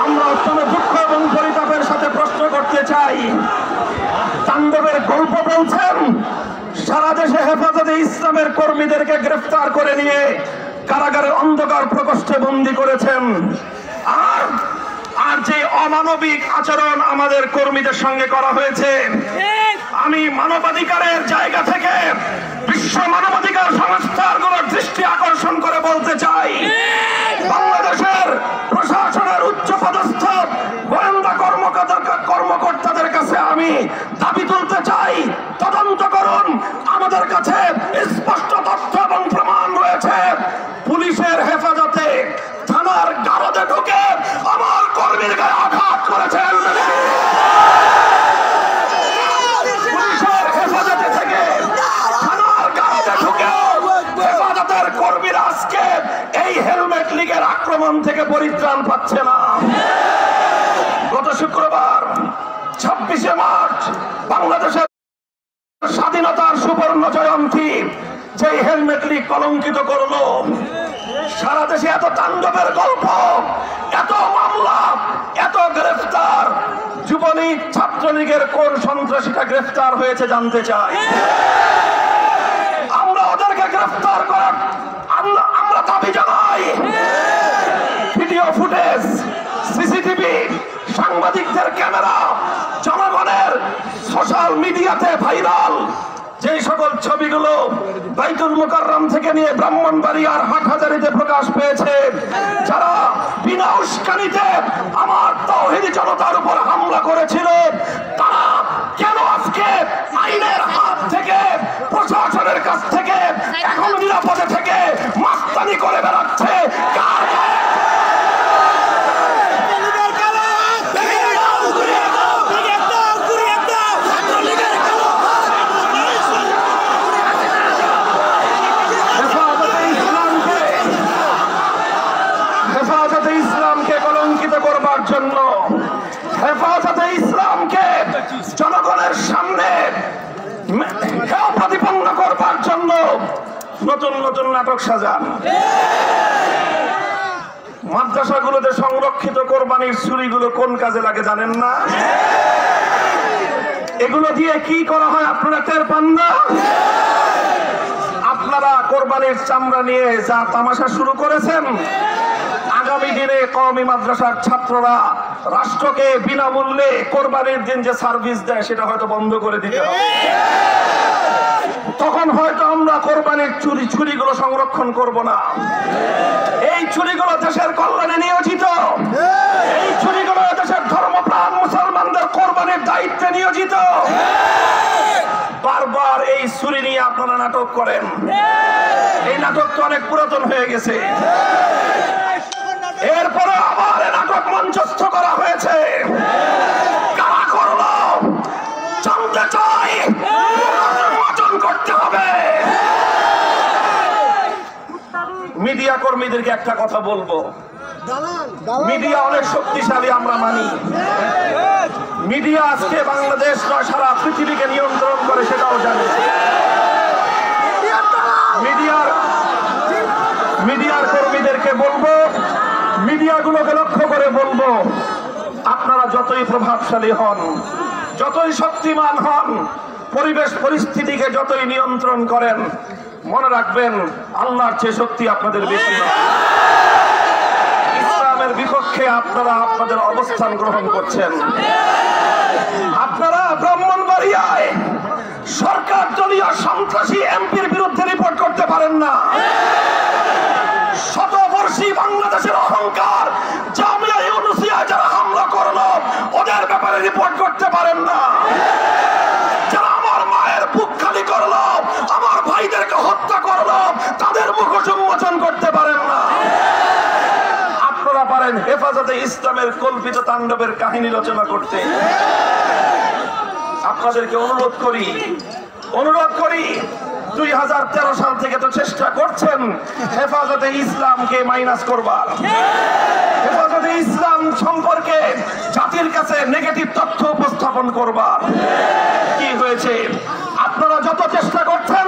আমরা অত্যন্ত দুঃখ এবং পরিতাপের সাথে প্রশ্ন করতে চাই, তাণ্ডবের গল্প বলছেন, সারা দেশে হেফাজতে ইসলামের কর্মীদেরকে গ্রেফতার করে নিয়ে কারাগারে অন্ধকার প্রকোষ্ঠে বন্দী করেছেন। আর যে অমানবিক আচরণ আমাদের কর্মীদের সঙ্গে করা হয়েছে, আমি মানবাধিকারের জায়গা থেকে বিশ্ব মানবাধিকার সংস্থাগুলোর দৃষ্টি আকর্ষণ করে বলতে চাই, বাংলাদেশের প্রশাসনের উচ্চপদস্থ গোয়েন্দা কর্মকর্তাদের কাছে আমি দাবি তুলতে চাই, তদন্ত করুন। আমাদের কাছে স্পষ্ট তথ্য এবং প্রমাণ রয়েছে, পুলিশের হেফাজতে থানার গারদে ঢুকে আমার কর্মীর গায়ে আঘাত করেছেন। পুলিশের হেফাজতে থেকে থানার গারদে ঢুকে হেফাজতের কর্মীরা আজকে এই হেলমেট লীগের আক্রমণ থেকে পরিত্রাণ পাচ্ছে না। গত শুক্রবার 26শে মার্চ বাংলাদেশের স্বাধীনতার সুবর্ণ জয়ন্তী যে হেলমেট লীগ কলঙ্কিত করলো, সারা দেশে এত তাণ্ডবের গল্প, এত মামলা, এত গ্রেফতার, যুবলীগ ছাত্রলীগের কোন সন্ত্রাসীটা গ্রেফতার হয়েছে জানতে চাই। আমরা ওদেরকে গ্রেফতার করার আমরা দাবি জানাই। ভিডিও ফুটেজ, সিসিটিভি, সাংবাদিকদের ক্যামেরা, জনগণের সোশ্যাল মিডিয়াতে ভাইরাল যে সকল ছবিগুলো বাইতুল মুকাররম থেকে নিয়ে ব্রাহ্মণবাড়িয়ার হাটহাজারীতে প্রকাশ পেয়েছে, যারা বিনা উস্কানিতে আমার তাওহীদি জনতার উপর হামলা করেছিল, তারা কেন আজকে আইনের হাত থেকে, প্রশাসনের কাছ থেকে এখন নিরাপদে থেকে মাস্তানি করে বেড়াচ্ছে? হেফাজতে ইসলামকে কলঙ্কিত করবার জন্য, হেফাজতে ইসলামকে জনগণের সামনে প্রতিপন্ন করবার জন্য নতুন নতুন নাটক সাজান। মাদ্রাসাগুলোতে সংরক্ষিত কোরবানির ছুরিগুলো কোন কাজে লাগে জানেন না? এগুলো দিয়ে কি করা হয় আপনারা টের পান না? আপনারা কোরবানির চামড়া নিয়ে যা তামাশা শুরু করেছেন, আগামী দিনে কওমি মাদ্রাসার ছাত্ররা রাষ্ট্রকে বিনামূল্যে কোরবানির দিন যে সার্ভিস দেয় সেটা হয়তো বন্ধ করে দিতে হবে। তখন হয়তো আমরা কোরবানির ছুরিগুলো সংরক্ষণ করব না। এই ছুরিগুলো দেশের কল্যাণে নিয়োজিত, এই ছুরিগুলো দেশের ধর্মপ্রাণ মুসলমানদের কোরবানির দায়িত্বে নিয়োজিত। বারবার এই ছুরি নিয়ে আপনারা নাটক করেন, এই নাটক তো অনেক পুরাতন হয়ে গেছে। এরপরে আবার নাটক মঞ্চস্থ করা হয়েছে, কারা করলো জানতে চাই, নির্বাচন করতে হবে। মিডিয়া কর্মীদেরকে একটা কথা বলবো, মিডিয়া অনেক শক্তিশালী আমরা মানি। মিডিয়া আজকে বাংলাদেশ নয় সারা পৃথিবীকে নিয়ন্ত্রণ করে সেটাও জানি। মিডিয়ার কর্মীদেরকে বলবো, মিডিয়াগুলোকে লক্ষ্য করে বলবো, আপনারা যতই প্রভাবশালী হন, যতই শক্তিমান হন, পরিবেশ পরিস্থিতিকে যতই নিয়ন্ত্রণ করেন, মনে রাখবেন আল্লাহর চেয়ে শক্তি আপনাদের বেশি নয়। ইসলামের বিপক্ষে আপনারা আপনাদের অবস্থান গ্রহণ করছেন। আপনারা ব্রাহ্মণবাড়িয়ায় সরকার দলীয় সন্ত্রাসী এমপির বিরুদ্ধে রিপোর্ট করতে পারেন না। শতবর্ষী বাংলাদেশের অহংকার জামিয়া ইউনুসিয়া যারা হামলা করলো ওদের ব্যাপারে রিপোর্ট করতে পারেন না। যারা আমার মায়ের বুক খালি করলো, আমার ভাইদেরকে হত্যা করলো, তাদের মুখোশ হেফাজতে ইসলামের কল্পিত তাণ্ডবের কাহিনী রচনা করতে। আপনাদেরকে অনুরোধ করি 2013 সাল থেকে তো চেষ্টা করছেন হেফাজতে ইসলামকে মাইনাস করবার, হেফাজতে ইসলাম সম্পর্কে জাতির কাছে নেগেটিভ তথ্য উপস্থাপন করবার। কি হয়েছে? আপনারা যত চেষ্টা করছেন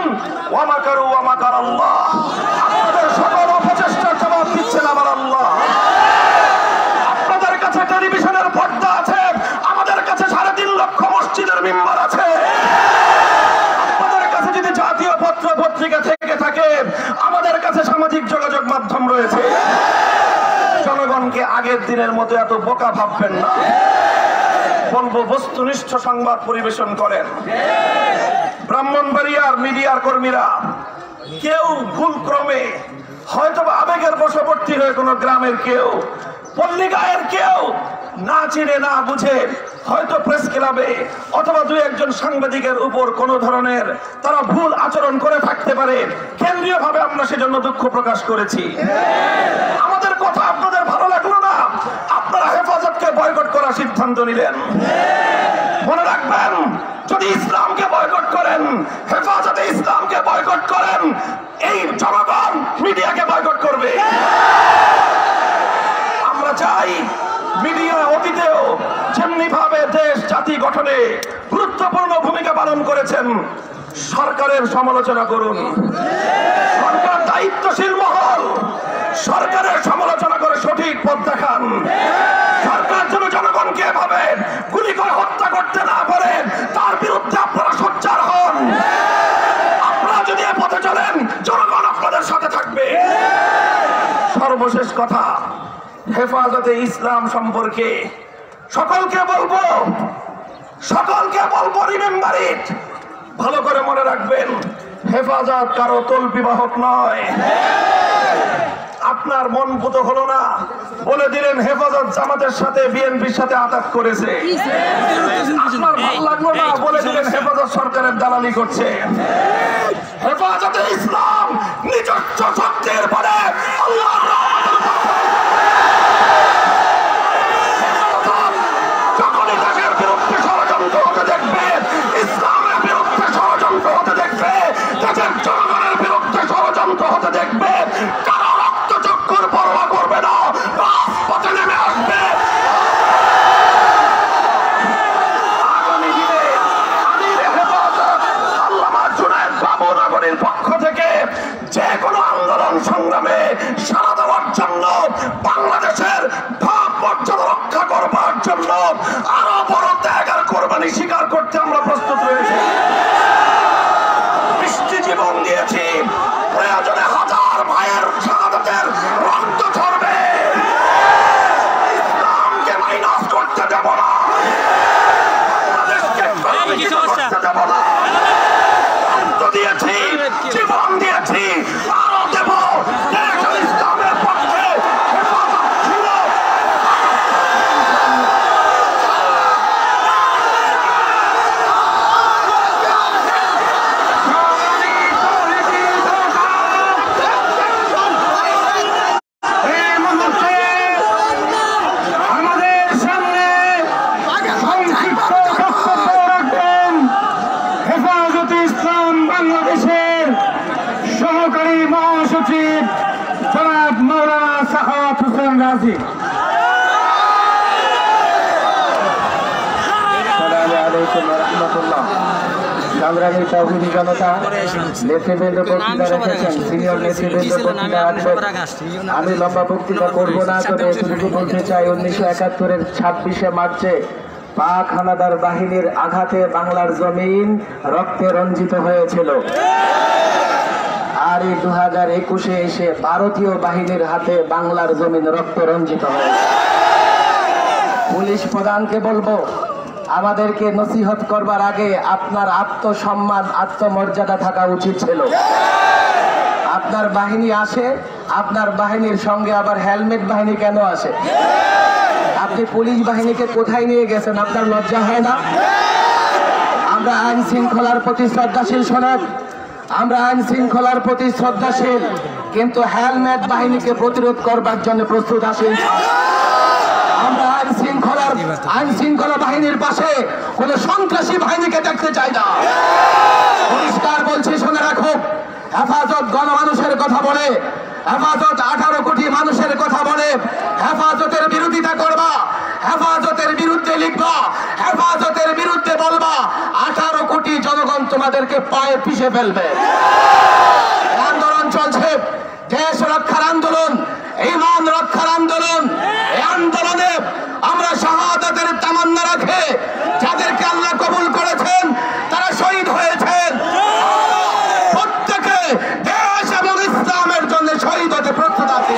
ওয়ামাকারু ওয়ামাকার আল্লাহ, আপনাদের সকল অপচেষ্টার জবাব দিচ্ছেন আমার আল্লাহ। আপনাদের কাছে টেলিভিশনের পর্দা আছে, আমাদের কাছে 3.5 লক্ষ মসজিদের মিম্বার আছে। আপনাদের কাছে যদি জাতীয় পত্র পত্রিকা থেকে থাকে, আমাদের কাছে সামাজিক যোগাযোগ মাধ্যম রয়েছে। জনগণকে আগের দিনের মতো এত বোকা ভাববেন না। বলবো বস্তুনিষ্ঠ সংবাদ পরিবেশন করেন। ব্রাহ্মণবাড়িয়ার মিডিয়ার কর্মীরা কেউ ভুল ক্রমে হয়তো বা আবেগের বশবর্তী হয়ে কোন গ্রামের কেউ, পল্লীগায়ের কেউ না চিনে না বুঝে হয়তো প্রেস ক্লাবে অথবা 2-1 সাংবাদিকের উপর কোন ধরনের তারা ভুল আচরণ করে থাকতে পারে। কেন্দ্রীয়ভাবে আমরা সেজন্য দুঃখ প্রকাশ করেছি। আমাদের কথা আপনাদের ভালো লাগলো না, আপনারা হেফাজতকে বয়কট করার সিদ্ধান্ত নিলেন। মনে রাখবেন, যদি ইসলামকে বয়কট করেন, হেফাজতে ইসলামকে বয়কট করেন, এই জনগণ মিডিয়াকে বয়কট করবে। আমরা চাই মিডিয়া অতীতেও যেমনি ভাবে দেশ জাতি গঠনে গুরুত্বপূর্ণ ভূমিকা পালন করেছেন, সরকারের সমালোচনা করুন। সরকার দায়িত্বশীল মহল, সরকারের সমালোচনা করে সঠিক পথ দেখান। সরকার যেন জনগণকে এভাবে গুলি করে হত্যা করতে না পারে, তার বিরুদ্ধে আপনারা সোচ্চার হন। আপনারা যদি এ পথে চলেন, জনগণ আপনাদের সাথে থাকবে। সর্বশেষ কথা, হেফাজতে ইসলাম সম্পর্কে সকলকে বলবো রিমেম্বার ইট, ভালো করে মনে রাখবেন, হেফাজত কারো তল্পিবাহক নয়। আপনার মন পুত হলো না, বলে দিলেন হেফাজত জামাতের সাথে বিএনপির সাথে আঘাত করেছে। আপনার ভালো লাগলো না, বলে দিলেন হেফাজত সরকারের দালালি করছে। হেফাজতে ইসলাম নিজস্ব শক্তির পরে আল্লাহর রহমতের যখনই দেশের বিরুদ্ধে ষড়যন্ত্র হতে দেখবে, ইসলামের বিরুদ্ধে ষড়যন্ত্র হতে দেখবে, দেশের জনগণের বিরুদ্ধে ষড়যন্ত্র হতে দেখবে, কারো রক্তচক্ষুর পরোয়া করবে না, রাজপথে নেমে আসবে। আগামী দিনে আমির হেফাজত আল্লামা জুনায়েদ বাবু নগরীর পক্ষ থেকে যে কোনো আন্দোলন সংগ্রামে সাড়া দেওয়ার জন্য, বাংলাদেশের মর্যাদা রক্ষা করবার জন্য আরো বড় ত্যাগ আর কোরবানি স্বীকার করতে আমরা প্রস্তুত রয়েছি। বৃষ্টি জীবন দিয়েছি, প্রয়োজনে 1000 ভাইয়ের শাহাদাতের রক্ত ঝরবে। ইসলামকে মাইনাস করতে দেব না, বাংলাদেশকে কলঙ্কিত করতে দেব না। রক্ত দিয়েছি, জীবন দিয়েছি, আরো দেব। দেশ ও ইসলামের পক্ষে হেফাজত ছিল। আমাদের সামনে সংক্ষিপ্ত বক্তব্য রাখবেন হেফাজতে ইসলাম বাংলাদেশের সহকারী মহাসচিব জনাব মাওলানা সাখাওয়াত হোসেন রাজি। সংগ্রামী তৌহিদি জনতা, নেতৃবৃন্দ বক্তৃতা রেখেছেন, সিনিয়র নেতৃবৃন্দ বক্তৃতা রাখবেন। আমি লম্বা বক্তৃতা করবো না, তবে এতটুকু বলতে চাই, 1971-এর 26শে মার্চে পাক হানাদার বাহিনীর আঘাতে বাংলার জমিন রক্তে রঞ্জিত হয়েছিল। আর এই 2021-এ এসে ভারতীয় বাহিনীর হাতে বাংলার জমিন রক্ত রঞ্জিত হয়েছে। পুলিশ প্রধানকে বলবো, আমাদেরকে নসিহত করবার আগে আপনার আত্মসম্মান, আত্মমর্যাদা থাকা উচিত ছিল। আপনার বাহিনী আসে, আপনার বাহিনীর সঙ্গে আবার হেলমেট বাহিনী কেন আসে? আপনি পুলিশ বাহিনীকে কোথায় নিয়ে গেছেন? আপনার লজ্জা হয় না? আমরা আইন শৃঙ্খলার প্রতি শ্রদ্ধাশীল, শোনেন, আমরা আইন শৃঙ্খলার প্রতি শ্রদ্ধাশীল, কিন্তু হেলমেট বাহিনীকে প্রতিরোধ করবার জন্য প্রস্তুত আছি। আইন শৃঙ্খলা বাহিনীর পাশে কোন সন্ত্রাসী বাহিনীকে দেখতে চাই না। পরিষ্কার বলছি, শুনে রাখো, হেফাজত গণমানুষের কথা বলে, হেফাজত 18 কোটি মানুষের কথা বলে। হেফাজতের বিরোধিতা করবা, হেফাজতের বিরুদ্ধে লিখবা, হেফাজতের বিরুদ্ধে বলবা, 18 কোটি জনগণ তোমাদেরকে পায়ে পিষে ফেলবে। আন্দোলন চলছে, দেশ রক্ষার আন্দোলন, ঈমান রক্ষার আন্দোলন। এই আন্দোলনে আমরা শাহাদাতের তামান্না রাখে যাদেরকে আল্লাহ কবুল করেছেন, তারা শহীদ হয়েছেন। প্রত্যেকে দেশ এবং ইসলামের জন্য শহীদ হতে প্রস্তুত আছে।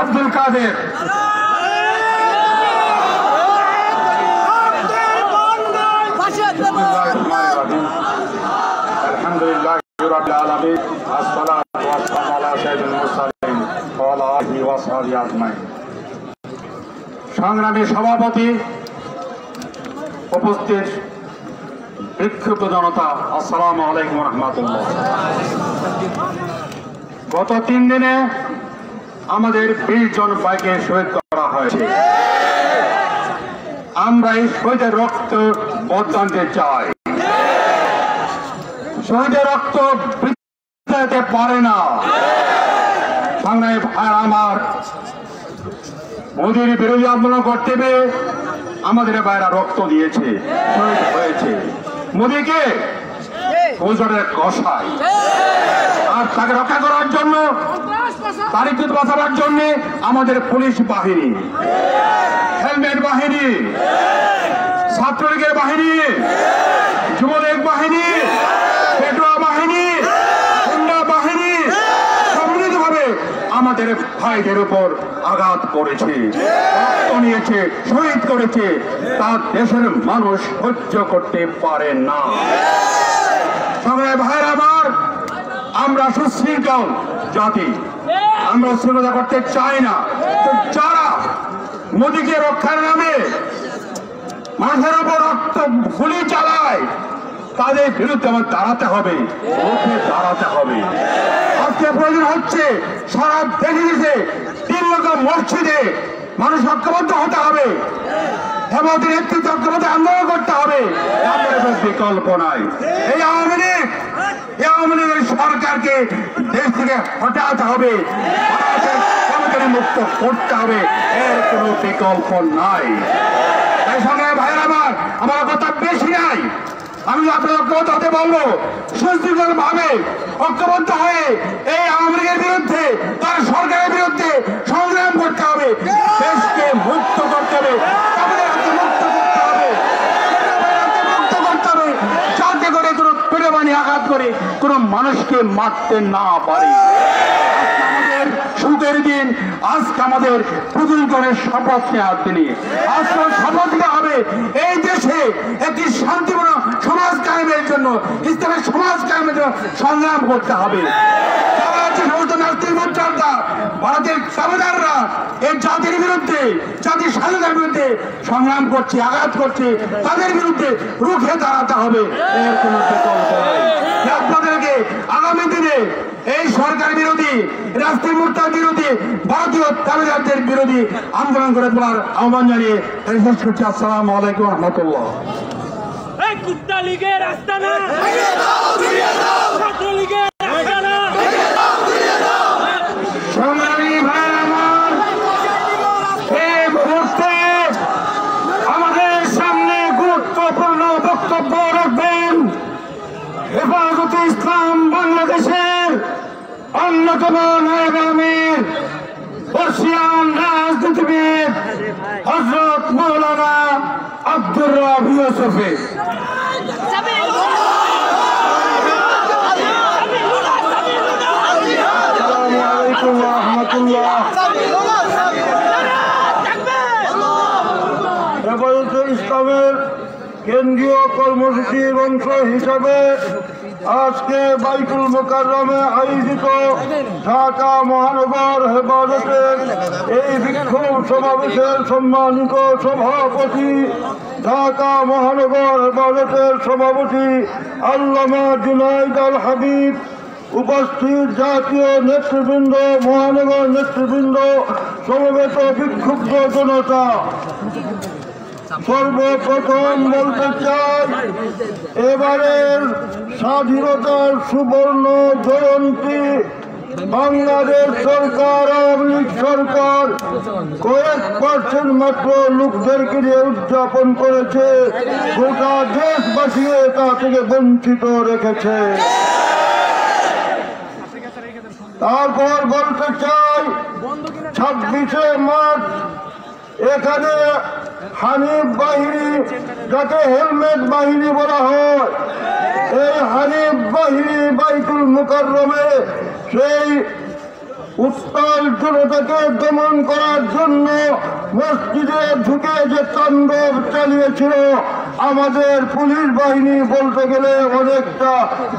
আব্দুল কাদের আলহামদুলিল্লাহ রাব্বিল আলামিন আসসালাতু ওয়াসসালামু আলা সাইয়্যিদিল মুরসালিন ওয়া আলা আলিহি ওয়া সাহবিহি আজমাইন। সংগ্রামী সভাপতি, উপস্থিত বিক্ষুব্ধ জনতা, আসসালামু আলাইকুম ওয়া রাহমাতুল্লাহ। গত 3 দিনে আমাদের 20 জন ভাইকে শহীদ করা হয়েছে। আমরা এই শহীদের রক্ত বদলাতে চাই। শহীদের রক্ত বৃথা যেতে পারে না। সংগ্রামী ভাইরা আমার, মোদির বিরোধী আন্দোলন করতে গিয়ে আমাদের ভাইরা রক্ত দিয়েছে, শহীদ হয়েছে। মোদিকে গুজরের কষায়, আর তাকে রক্ষা করার জন্য, তার ইজ্জত বাঁচাবার জন্য আমাদের পুলিশ বাহিনী, হেলমেট বাহিনী, ছাত্রলীগের বাহিনী, যুবলীগ বাহিনী, পেটুয়া বাহিনী, গুন্ডা বাহিনী সম্মিলিতভাবে আমাদের ভাইদের উপর আঘাত করেছে, রক্ত নিয়েছে, শহীদ করেছে। তা দেশের মানুষ সহ্য করতে পারে না। সংগ্রামী ভাইরা আমার, আমরা সুশৃঙ্খল জাতি, আমরা শৃঙ্খলা করতে চাই না। তো যারা মোদীকে রক্ষার নামে মানুষের উপর রক্ত গুলি চালায়, তাদের বিরুদ্ধে আমার দাঁড়াতে হবে, রুখে দাঁড়াতে হবে। আজকে প্রয়োজন হচ্ছে সারা দেশে 3 লক্ষ মসজিদে মানুষ ঐক্যবদ্ধ হতে হবে, হেমন্তের নেতৃত্বে ঐক্যবদ্ধ আন্দোলন করতে হবে। আমাদের বিকল্প নাই। এই আওয়ামী লীগের সরকারকে দেশ থেকে হটাতে হবে, মুক্ত করতে হবে, এর কোনো বিকল্প নাই। তাই সঙ্গে ভাইয়ের আমার কথা বেশি নাই। আমি আপনার ঐক্যবদ্ধ হতে বলবো, সুশৃঙ্খল ভাবে ঐক্যবদ্ধ হয়ে এই আওয়ামী লীগের বিরুদ্ধে, তার সরকারের বিরুদ্ধে সংগ্রাম করতে হবে, দেশকে মুক্ত করতে হবে, যাতে করে কোনো পেরেবানি আঘাত করে কোনো মানুষকে মারতে না পারে। আমাদের সুখের দিন, আজকে আমাদের পুতুল করে শপথ নেওয়ার দিনে। আজকে শপথ নেওয়া হবে এই দেশে একটি শান্তিপূর্ণ সমাজ কায়েমের জন্য, ইসলামের সমাজ কায়েমের জন্য সংগ্রাম করতে হবে। সমস্ত নাস্তিক মুদ্রাটা, ভারতের সাবেদাররা এই জাতির বিরুদ্ধে, জাতির স্বাধীনতার বিরুদ্ধে সংগ্রাম করছে, আঘাত করছে, তাদের বিরুদ্ধে রুখে দাঁড়াতে হবে, এর কোনো বিকল্প নেই। আপনাদেরকে আগামী দিনে এই সরকার বিরোধী, রাষ্ট্রীয় মুদ্রা বিরোধী, ভারতীয় দাবিদারদের বিরোধী আন্দোলন করে তোলার আহ্বান জানিয়ে শেষ করছি। আসসালামু আলাইকুম রহমতুল্লাহ। কুত্তা লীগের আস্তানা, ছাত্রলীগের আস্তানা। সংগ্রামী ভাইয়ের আমার, এই মুহূর্তে আমাদের সামনে গুরুত্বপূর্ণ বক্তব্য রাখবেন হেফাজতে ইসলাম বাংলাদেশের অন্যতম নায়েবে আমির, বর্ষিয়ান রাজনীতিবিদ হযরত মাওলানা আব্দুর রব ইউসুফী। আসসালামু আলাইকুম ওয়া রাহমাতুল্লাহ। হেফাজতে ইসলামের কেন্দ্রীয় কর্মসূচির অংশ হিসাবে আজকে বাইতুল মোকাররমে আয়োজিত ঢাকা মহানগর হেফাজতের এই বিক্ষোভ সমাবেশের সম্মানিত সভাপতি, ঢাকা মহানগর হেফাজতের সভাপতি আল্লামা জুনাইদ আল হাবিব, উপস্থিত জাতীয় নেতৃবৃন্দ, মহানগর নেতৃবৃন্দ, সমবেত বিক্ষুব্ধ জনতা, সর্বপ্রথম বলতে চাই, এবারের স্বাধীনতার সুবর্ণ জয়ন্তী বাংলাদেশ সরকার, আওয়ামী লীগ সরকার কয়েক % মাত্র লোকদেরকে নিয়ে উদযাপন করেছে, গোটা দেশবাসী তা থেকে বঞ্চিত রেখেছে। তারপর বলতে চাই, 26শে মার্চ এখানে হানিফ বাহিনী, যাকে হেলমেট বাহিনী বলা হয়, এই হানিফ বাহিনী বাইতুল মুকাররমে সেই উত্তাল জনতাকে দমন করার জন্য মসজিদে ঢুকে যে তাণ্ডব চালিয়েছিল, আমাদের পুলিশ বাহিনী বলতে গেলে অনেকটা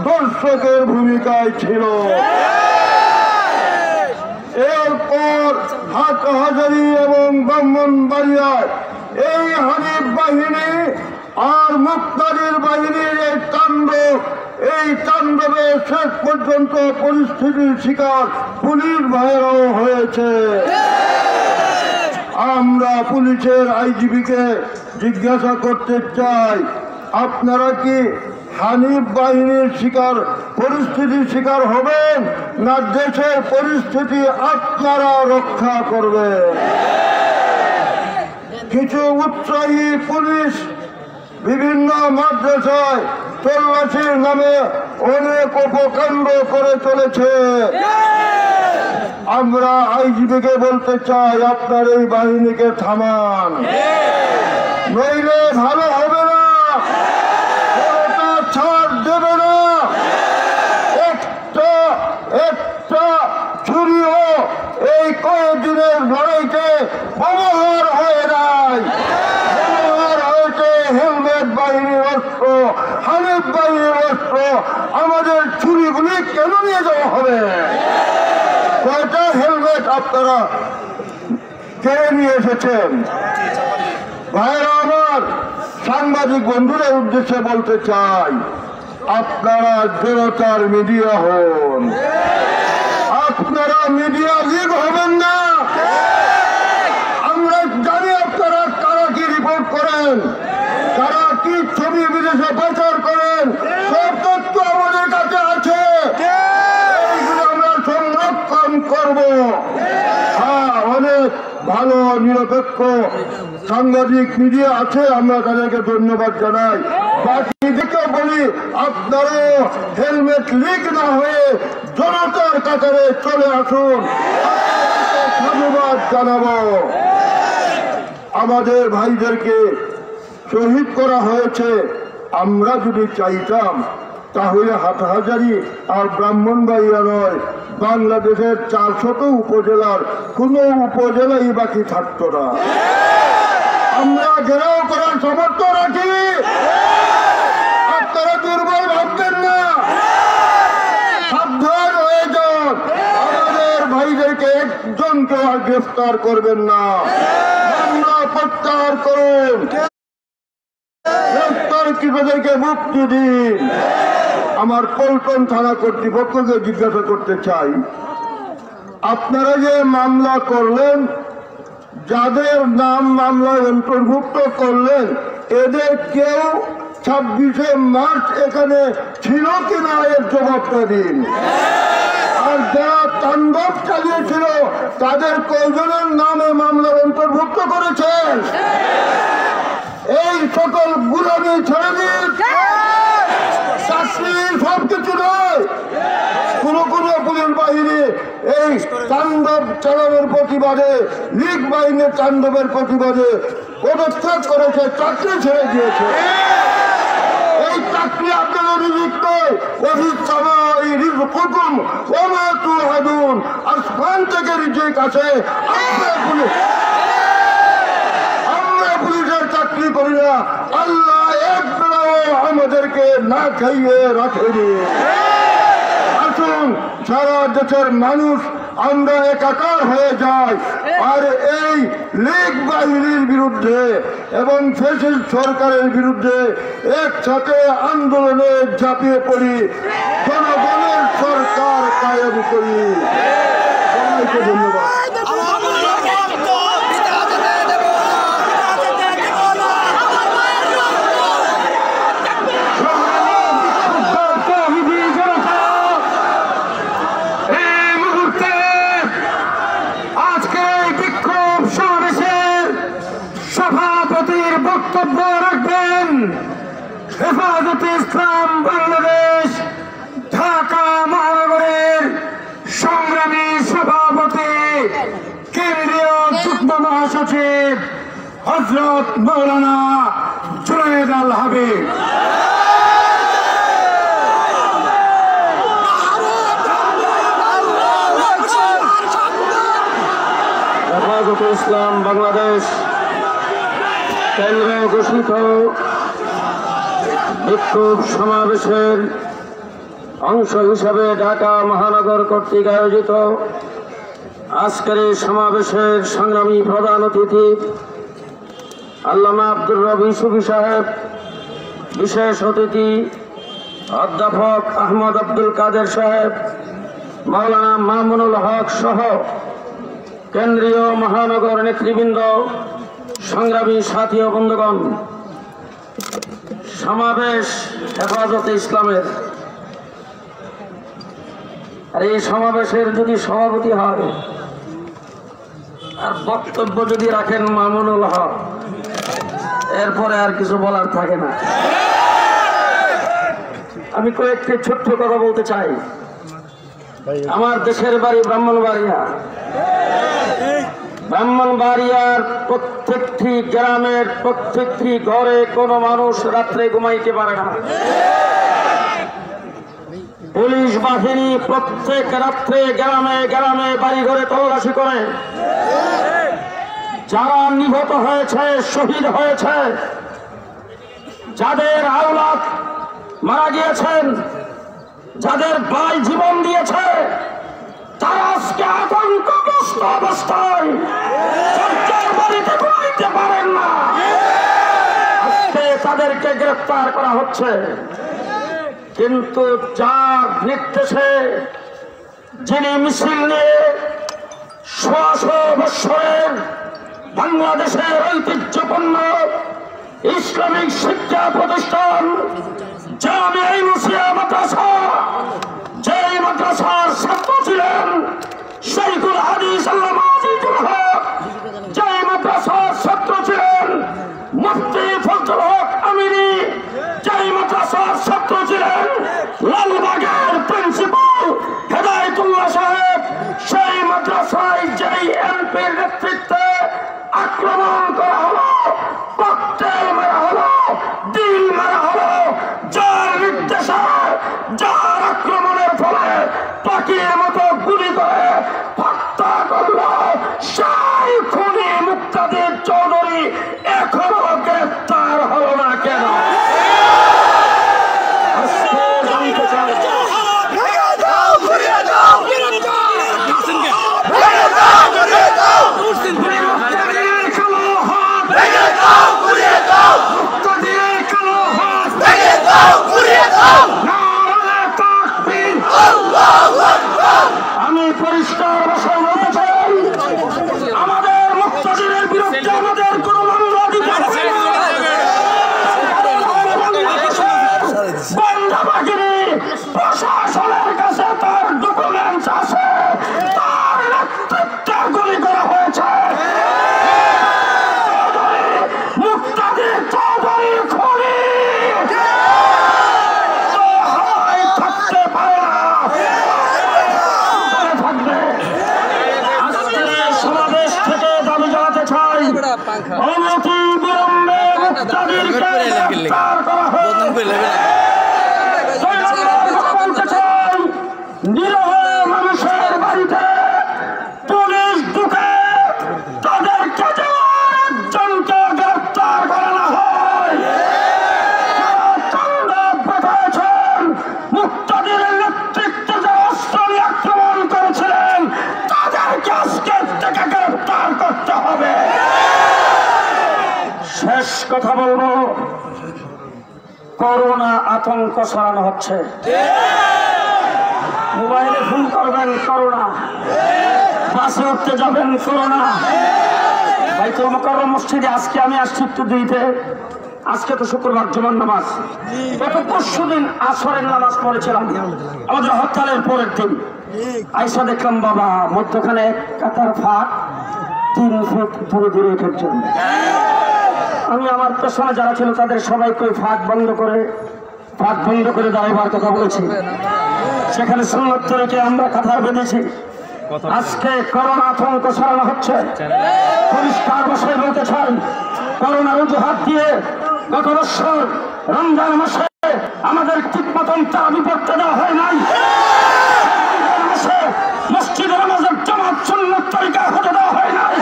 দর্শকের ভূমিকায় ছিল। এরপর হাটহাজারী এবং ব্রাহ্মণবাড়িয়ায় এই হানিফ বাহিনী আর মুক্তাদির বাহিনীর এই তাণ্ডবে শেষ পর্যন্ত পরিস্থিতির শিকার পুলিশ ভাইয়েরাও হয়েছে। আমরা পুলিশের আইজিপিকে জিজ্ঞাসা করতে চাই, আপনারা কি হানিফ বাহিনীর পরিস্থিতির শিকার হবেন, না দেশের পরিস্থিতি আপনারা রক্ষা করবেন? কিছু উৎসাহী পুলিশ বিভিন্ন মাদ্রাসায় তল্লাশির নামে অনেক অপকাণ্ড করে চলেছে। আমরা আইজিপিকে বলতে চাই, আপনার এই বাহিনীকে থামান, নইলে ভালো হবে না, ছাড় দেবে না। একটা ছুরিও এই কয়েকদিনের লড়াইতে ব্যবহার হয়ে নাই, ব্যবহার হয়েছে হেলমেট বাহিনীর অস্ত্র, হানিফ বাহিনীর অস্ত্র। আমাদের ছুরিগুলি কেন নিয়ে যাওয়া হবে? কয়টা হেলমেট আপনারা কেড়ে নিয়ে এসেছেন? ভাইরা আমার, সাংবাদিক বন্ধুদের উদ্দেশ্যে বলতে চাই, আপনারা জনতার মিডিয়া হন, আপনারা মিডিয়া লিগ হবেন না। আমরা জানি আপনারা কারা কি রিপোর্ট করেন, কারা কি ছবি বিদেশে প্রচার করেন, সব তথ্য আমাদের কাছে আছে, এইগুলো আমরা সংরক্ষণ করব। হ্যাঁ, অনেক ভালো নিরপেক্ষ সাংবাদিক মিডিয়া আছে, আমরা তাদেরকে ধন্যবাদ জানাই। বাকিদেরকে বলি, আপনারাও হেলমেট লিক না হয়ে জনতার কাতারে চলে আসুন, ধন্যবাদ জানাবো। আমাদের ভাইদেরকে শহীদ করা হয়েছে, আমরা যদি চাইতাম তাহলে হাটহাজারী আর ব্রাহ্মণবাড়িয়া নয়, বাংলাদেশের 400 উপজেলার কোনো উপজেলাই বাকি থাকতো না। আমরা ঘেরাও করার সামর্থ্য রাখি, আপনারা দুর্বল ভাববেন না, সাবধান হয়ে যান। আমাদের ভাইদেরকে একজনকে আর গ্রেফতার করবেন না, মামলা প্রত্যাহার করুন, গ্রেফতারকৃতদেরকে মুক্তি দিন। আমার পল্টন থানা কর্তৃপক্ষকে জিজ্ঞাসা করতে চাই, আপনারা যে মামলা করলেন, যাদের নাম মামলায় অন্তর্ভুক্ত করলেন, এদের কেউ 26শে মার্চ এখানে ছিল কিনা এর জবাবটা দিন। আর যারা তাণ্ডব চালিয়েছিল তাদের কয়জনের নামে মামলার অন্তর্ভুক্ত করেছেন? এই সকল গুলামি ছেড়ে দিন, চাকরি সবকিছু নয়। কোন কোন পুলিশ বাহিনী এই তাণ্ডব চালানোর প্রতিবাদে, লীগ বাহিনীর তাণ্ডবের প্রতিবাদে পদত্যাগ করেছে, চাকরি ছেড়ে দিয়েছে। এই চাকরি আপনাদের রিজিক নয়, আসমান থেকে রিজিক আছে। আমরা পুলিশের চাকরি করি না, আল্লাহ এক সবাইকে না খাইয়ে রাখেনি। আসুন সারা দেশের মানুষ আমরা একাকার হয়ে যায় আর এই লীগ বাহিনীর বিরুদ্ধে এবং ফ্যাসিস্ট সরকারের বিরুদ্ধে একসাথে আন্দোলনে ঝাঁপিয়ে পড়ি, জনগণের সরকার কায়েম করি। সবাইকে ধন্যবাদ। সভাপতির বক্তব্য রাখবেন হেফাজতে ইসলাম বাংলাদেশ ঢাকা মহানগরের সংগ্রামী সভাপতি কেন্দ্রীয় যুগ্ম মহাসচিব হযরত মাওলানা জুনায়েদ আল হাবিব। হেফাজতে ইসলাম বাংলাদেশ কেন্দ্র ঘোষিত বিক্ষোভ সমাবেশের অংশ হিসাবে ঢাকা মহানগর কর্তৃক আয়োজিত আজকের এই সমাবেশের সংগ্রামী প্রধান অতিথি আল্লামা আব্দুর রবি সুফি সাহেব, বিশেষ অতিথি অধ্যাপক আহমদ আব্দুল কাদের সাহেব, মাওলানা মামুনুল হক সহ কেন্দ্রীয় মহানগর নেতৃবৃন্দ, সংগ্রামী সাথী ও বন্ধুগণ, সমাবেশ হেফাজতে ইসলামের। আর এই সমাবেশের যদি সভাপতি হয় আর বক্তব্য যদি রাখেন মামুনুল হক, এরপরে আর কিছু বলার থাকে না। আমি কয়েকটি ছোট্ট কথা বলতে চাই। আমার দেশের বাড়ি ব্রাহ্মণবাড়িয়া। ব্রাহ্মণবাড়িয়ার প্রত্যেকটি গ্রামের প্রত্যেকটি ঘরে কোনো মানুষ রাত্রে ঘুমাইতে পারে না। পুলিশ বাহিনী প্রত্যেক রাত্রে গ্রামে গ্রামে বাড়ি ঘরে তল্লাশি করে। যারা নিহত হয়েছে, শহীদ হয়েছে, যাদের আওলাদ মারা গিয়েছেন, যাদের ভাই জীবন দিয়েছে, তারা আজকে আতঙ্কগ্রস্ত অবস্থায় বাড়িতে ঘুমাইতে পারেন না। আজকে তাদেরকে গ্রেফতার করা হচ্ছে, কিন্তু যার নির্দেশে যিনি মিছিল নিয়ে ১৬০ বৎসরের বাংলাদেশের ঐতিহ্যপূর্ণ ইসলামিক শিক্ষা প্রতিষ্ঠান জামিয়া মুসলিয়া মাদ্রাসা, যেই মাদ্রাসার ছাত্র ছিলেন শরীফুল হাদিস আল্লামা আজিজুল হক, যেই মাদ্রাসার ছাত্র ছিলেন মুফতি ফজলুল হক আমিনী, যেই মাদ্রাসার ছাত্র ছিলেন লালবাগের প্রিন্সিপাল হেদায়েতুল্লাহ সাহেব, সেই মাদ্রাসায় যেই এমপির নেতৃত্বে আক্রমণ করা হলো, ককটেল মারা হলো, ডিল মারা হলো, যার নির্দেশে, যার আক্রমণের ফলে পাখির মতো গুলি করে হত্যা করল সেই খুনি মুক্তাদির চৌধুরী এখনো গ্রেফতার হলো না কেন? জানতে চাই আমি পরিষ্কার ভাষায় বলতে চাই, আমাদের মুক্তাদিরের বিরুদ্ধে আমাদের কোন মামলা দিতে হবে না। গোয়েন্দা বাহিনী প্রশাসনের কাছে তার ডকুমেন্টস আছে, তার নেতৃত্বে গুলি করা হয়েছে। মুক্তাদির চৌধুরী খুনি থাকতে পারে না, থাকবে। সমাবেশ থেকে দাবি জানাতে চাই, অনতি বিলম্বে মুক্তাদিরকে গ্রেফতার করা হোক। বলতে চাই, নিরহ মানুষের বাড়িতে পুলিশ ঢুকে তাদেরকে একজনকে গ্রেফতার করা না হয়, শেষ কথা বলবো, করোনা আতঙ্ক ছড়ানো হচ্ছে। মোবাইলে ফোন করবেন করোনা, বাসে উঠতে যাবেন করোনা। বাইতুল মুকাররম মসজিদে আজকে আমি আসছি একটু দিতে, আজকে তো শুক্রবার জুমার নামাজ, গত পরশুদিন আসরের নামাজ পড়েছিলাম আমাদের হরতালের পরের দিন। আইসা দেখলাম বাবা মধ্যখানে এক কাতার ফাঁক 3 ফুট দূরে দূরে উঠের জন্য। আমি আমার পেছনে যারা ছিল তাদের সবাইকে ফাঁক বন্ধ করে দাঁড়াবার কথা বলেছি। সেখানে সুন্নত তরিকে আমরা কাতার বেঁধেছি। আজকে করোনা আতঙ্ক ছড়ানো হচ্ছে। পরিষ্কার ভাষায় বলতে চাই, করোনার অজুহাত দিয়ে গত বছর রমজান মাসে আমাদের ঠিক মতন তারাবি পড়তে দেওয়া হয় নাই। মসজিদের নামাজের জামাত সুন্নত তরিকায় হতে দেওয়া হয় নাই।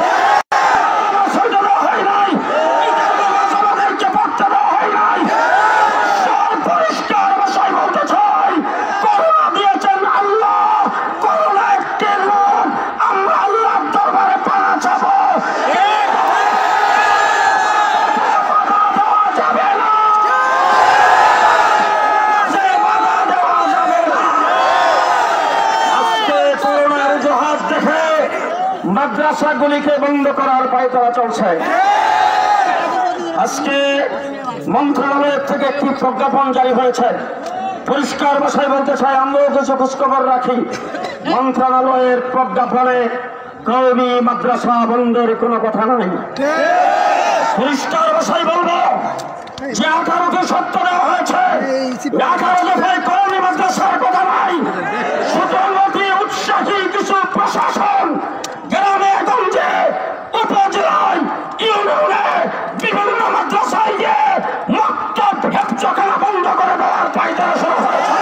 মাদ্রাসাগুলিকে বন্ধ করার পায়তারা চলছে। আজকে মন্ত্রণালয়ের থেকে একটি প্রজ্ঞাপন জারি হয়েছে। পরিষ্কার ভাষায় বলতে চাই, আমরাও কিছু খোঁজখবর রাখি। মন্ত্রণালয়ের প্রজ্ঞাপনে কওমি মাদ্রাসা বন্ধের কোনো কথা নাই। পরিষ্কার ভাষায় বলবো যে 18কে সত্য দেওয়া হয়েছে, 18 দফায় কওমি মাদ্রাসার কথা নাই। সুতরাং অতি উৎসাহী কিছু প্রশাসন গ্রামে গঞ্জে উপজেলায় ইউনিয়নে বিভিন্ন মাদ্রাসায় গিয়ে মক্তব হেফজখানা বন্ধ করে দেওয়ার পায়তারা শুরু হয়েছে।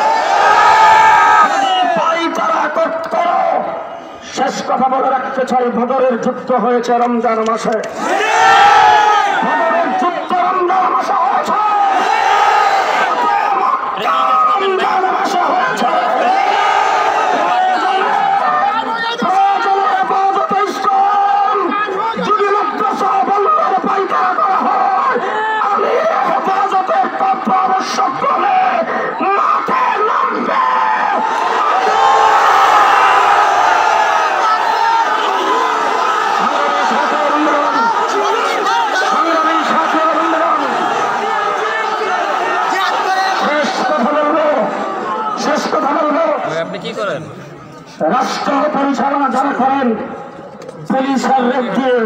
পায়তারা করো। শেষ কথা বলে রাখতে চাই, বদরের যুদ্ধ হয়েছে রমজান মাসে। বদরের যুদ্ধ রমজান মাসে হয়েছে। রমজান মাসে হয়েছে। রাষ্ট্র পরিচালনা যারা করেন পুলিশের রেট দিয়ে,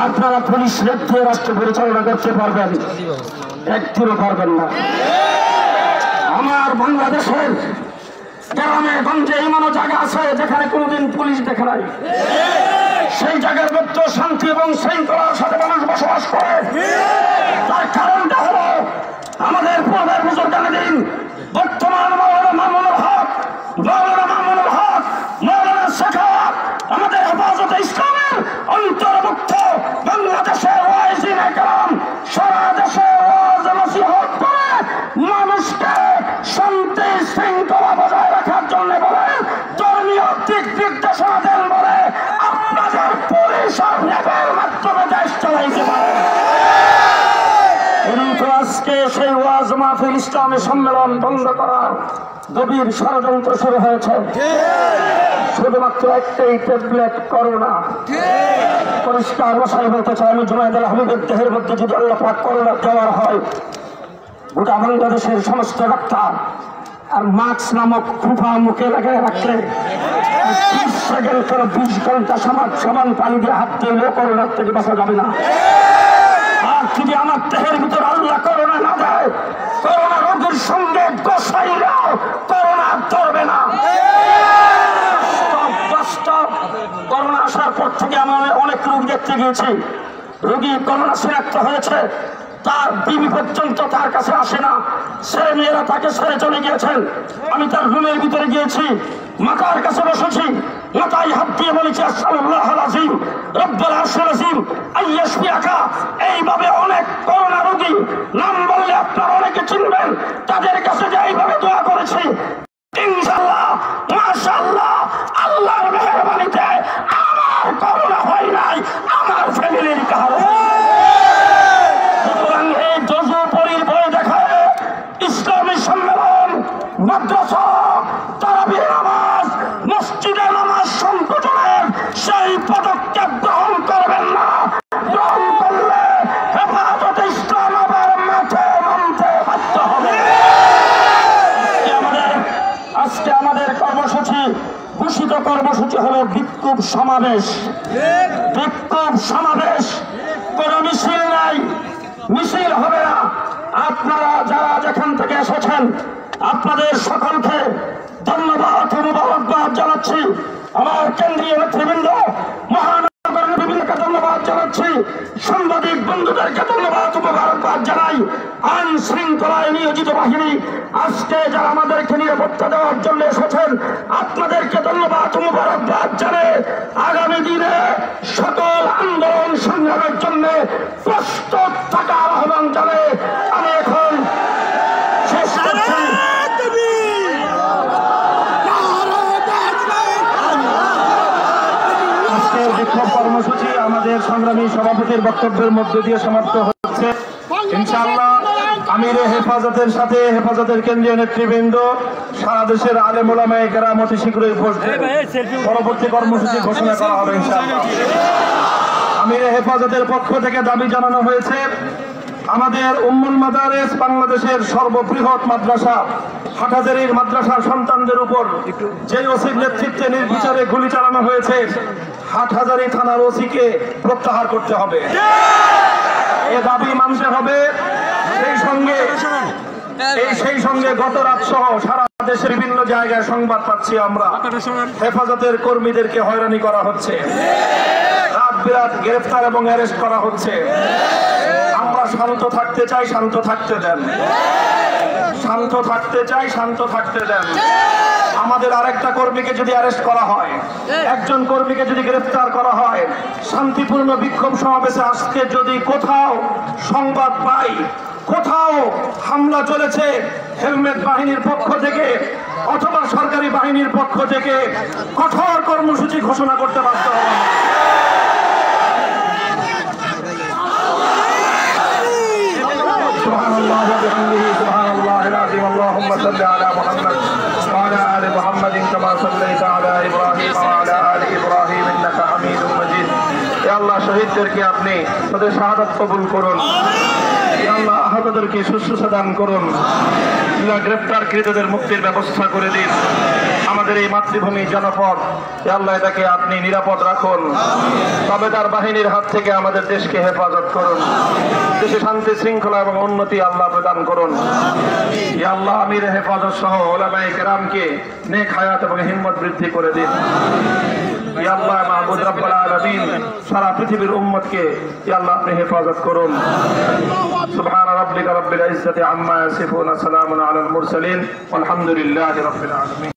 আপনারা পুলিশ রেট দিয়ে রাষ্ট্র পরিচালনা করতে পারবেন? একদিনও পারবেন না। আমার বাংলাদেশের গ্রামে গঞ্জে এমনও জায়গা আছে যেখানে কোনোদিন পুলিশ দেখে নাই। সেই জায়গার মধ্যে শান্তি এবং শৃঙ্খলার সাথে মানুষ বসবাস করে। তার কারণটা হলো আমাদের পূর্বের বুজুর্গানের বর্তমান মৌলানা মামুনুল হক, মৌলানা সাখাওয়াত আমাদের হেফাজতে ইসলামের অন্তর্ভুক্ত বাংলাদেশের ওয়াইজিন একরাম সারা দেশে ওয়াজ নসিহত করে মানুষকে শান্তি শৃঙ্খলা বজায় রাখার জন্য বলে, ধর্মীয় দিক নির্দেশনা দেন বলে আপনাদের পুলিশ আর র্যাবের মাধ্যমে দেশ চালাইতে পারে। কিন্তু আজকে সেই ওয়াজ মাহফিল ইসলামী সম্মেলন বন্ধ করার গভীর ষড়যন্ত্র শুরু হয়েছে। শুধুমাত্র একটাই ট্যাবলেট করোনা। পরিষ্কার ভাষায় বলতে চাই, আমি জুনায়েদুল হাবিবের দেহের মধ্যে যদি আল্লাহ পাক করোনা দেওয়ার হয়, গোটা বাংলাদেশের সমস্ত ডাক্তার আর মাস্ক নামক ফুফা মুখে লাগিয়ে রাখলে 30 সেকেন্ড করে 20 ঘন্টা সমান পানি দিয়ে হাত দিলেও করোনার থেকে বাঁচা যাবে না। আর যদি আমার দেহের ভিতর আল্লাহ করোনা না দেয়, করোনা রোগীর সঙ্গে গোসাইরাও করোনা ধরবে না। করোনা আসার পর থেকে আমি অনেক রোগী দেখতে গিয়েছি। রোগী করোনা শনাক্ত হয়েছে, তার বিবি পর্যন্ত তার কাছে আসে না, ছেলে মেয়েরা তাকে ছেড়ে চলে গিয়েছেন। আমি তার রুমের ভিতরে গিয়েছি, মাথার কাছে বসেছি, মাথায় হাত দিয়ে বলেছি আস্তাগফিরুল্লাহ আযীম রব্বুল আরশিল আযীম আইয়াশফিয়াকা। এইভাবে অনেক করোনা রোগী নাম বললে আপনারা অনেকে চিনবেন, তাদের কাছে যে এইভাবে দোয়া করেছি, ইনশাআল্লাহ মাশাআল্লাহ আল্লাহর মেহেরবানিতে আমার করোনা হয় নাই, আমার ফ্যামিলির কারো। বিক্ষোভ সমাবেশ, কোন মিছিল নাই, মিছিল হবে না। আপনারা যারা যেখান থেকে এসেছেন আপনাদের সকলকে ধন্যবাদ ও মোবারকবাদ জানাচ্ছি। আমার কেন্দ্রীয় নেতৃবৃন্দ, মহানগর নেতৃবৃন্দকে ধন্যবাদ জানাচ্ছি। সাংবাদিক বন্ধুদেরকে ধন্যবাদ ও মোবারকবাদ জানাই। আইন শৃঙ্খলায় নিয়োজিত বাহিনী আজকে যারা আমাদেরকে নিরাপত্তা দেওয়ার জন্য এসেছেন আপনাদেরকে ধন্যবাদ ও মোবারকবাদ জানাই। আগামী দিনে সকল আন্দোলন সংগ্রামের জন্য প্রস্তুত থাকার আহ্বান জানাই। আমি এখন শেষ করছি। আজকের বিক্ষোভ কর্মসূচি আমাদের সংগ্রামী সভাপতির বক্তব্যের মধ্যে দিয়ে সমাপ্ত হচ্ছে। ইনশাআল্লাহ আমিরে হেফাজতের সাথে হেফাজতের কেন্দ্রীয় নেতৃবৃন্দ সারা দেশের আলেম ওলামায়ে কেরাম অতি শীঘ্রই উপস্থিত পরবর্তী কর্মসূচি ঘোষণা করা হবে ইনশাআল্লাহ। আমিরে হেফাজতের পক্ষ থেকে দাবি জানানো হয়েছে আমাদের উম্মুল মাদারিস বাংলাদেশের সর্ববৃহৎ মাদ্রাসা হাটহাজারীর মাদ্রাসার সন্তানদের উপর যে ওসির নেতৃত্বে নির্বিচারে গুলি চালানো হয়েছে হাটহাজারী থানার ওসিকে প্রত্যাহার করতে হবে। এ দাবি মানতে হবে। সেই সঙ্গে গত রাত সহ সারা দেশের বিভিন্ন জায়গায় সংবাদ পাচ্ছি আমরা হেফাজতের কর্মীদেরকে হয়রানি করা হচ্ছে, রাত বিরাত গ্রেফতার এবং অ্যারেস্ট করা হচ্ছে। আমরা শান্ত থাকতে চাই, শান্ত থাকতে দেন। শান্ত থাকতে চাই, শান্ত থাকতে দেন। আমাদের আরেকটা কর্মীকে যদি অ্যারেস্ট করা হয়, একজন কর্মীকে যদি গ্রেফতার করা হয়, শান্তিপূর্ণ বিক্ষোভ সমাবেশে আজকে যদি কোথাও সংবাদ পাই কোথাও হামলা চলেছে হেলমেট বাহিনীর পক্ষ থেকে অথবা সরকারি বাহিনীর পক্ষ থেকে, কঠোর কর্মসূচি ঘোষণা করতে বাধ্য হবে। সুবহানাল্লাহ ওয়া বিহামদিহি সুবহানাল্লাহিল আযীম। আল্লাহুম্মা সাল্লি আলা মুহাম্মাদ ওয়া আলা আলি মুহাম্মাদিন কামা সাল্লাইতা আলা ইব্রাহিম ওয়া আলা আলি ইব্রাহিম ইন্নাকা হামিদুম মাজিদ। হে আল্লাহ, শহীদদেরকে আপনি তাদের শাহাদাত কবুল করুন। হে আল্লাহ, আহতদেরকে সুস্থতা দান করুন। গ্রেফতারকৃতদের মুক্তির ব্যবস্থা করে দিন। আমাদের এই মাতৃভূমি জনপদ হে আল্লাহ এটাকে আপনি নিরাপদ রাখুন। তাবেদার বাহিনীর হাত থেকে আমাদের দেশকে হেফাজত করুন। দেশে শান্তি শৃঙ্খলা এবং উন্নতি আল্লাহ প্রদান করুন। হে আল্লাহ, আমির হেফাজত সহ উলামায়ে কেরামকে নেক হায়াত এবং হিম্মত বৃদ্ধি করে দিন। হে আল্লাহ, মাহবুব রব্বুল আলামিন সারা পৃথিবীর উম্মতকে হে আল্লাহ আপনি হেফাজত করুন। সুবহান রাব্বিকা রাব্বিল ইজ্জাতি আম্মা ইয়াসিফুন, সালামুন আলাল মুরসালিন, আলহামদুলিল্লাহি রাব্বিল আলামিন।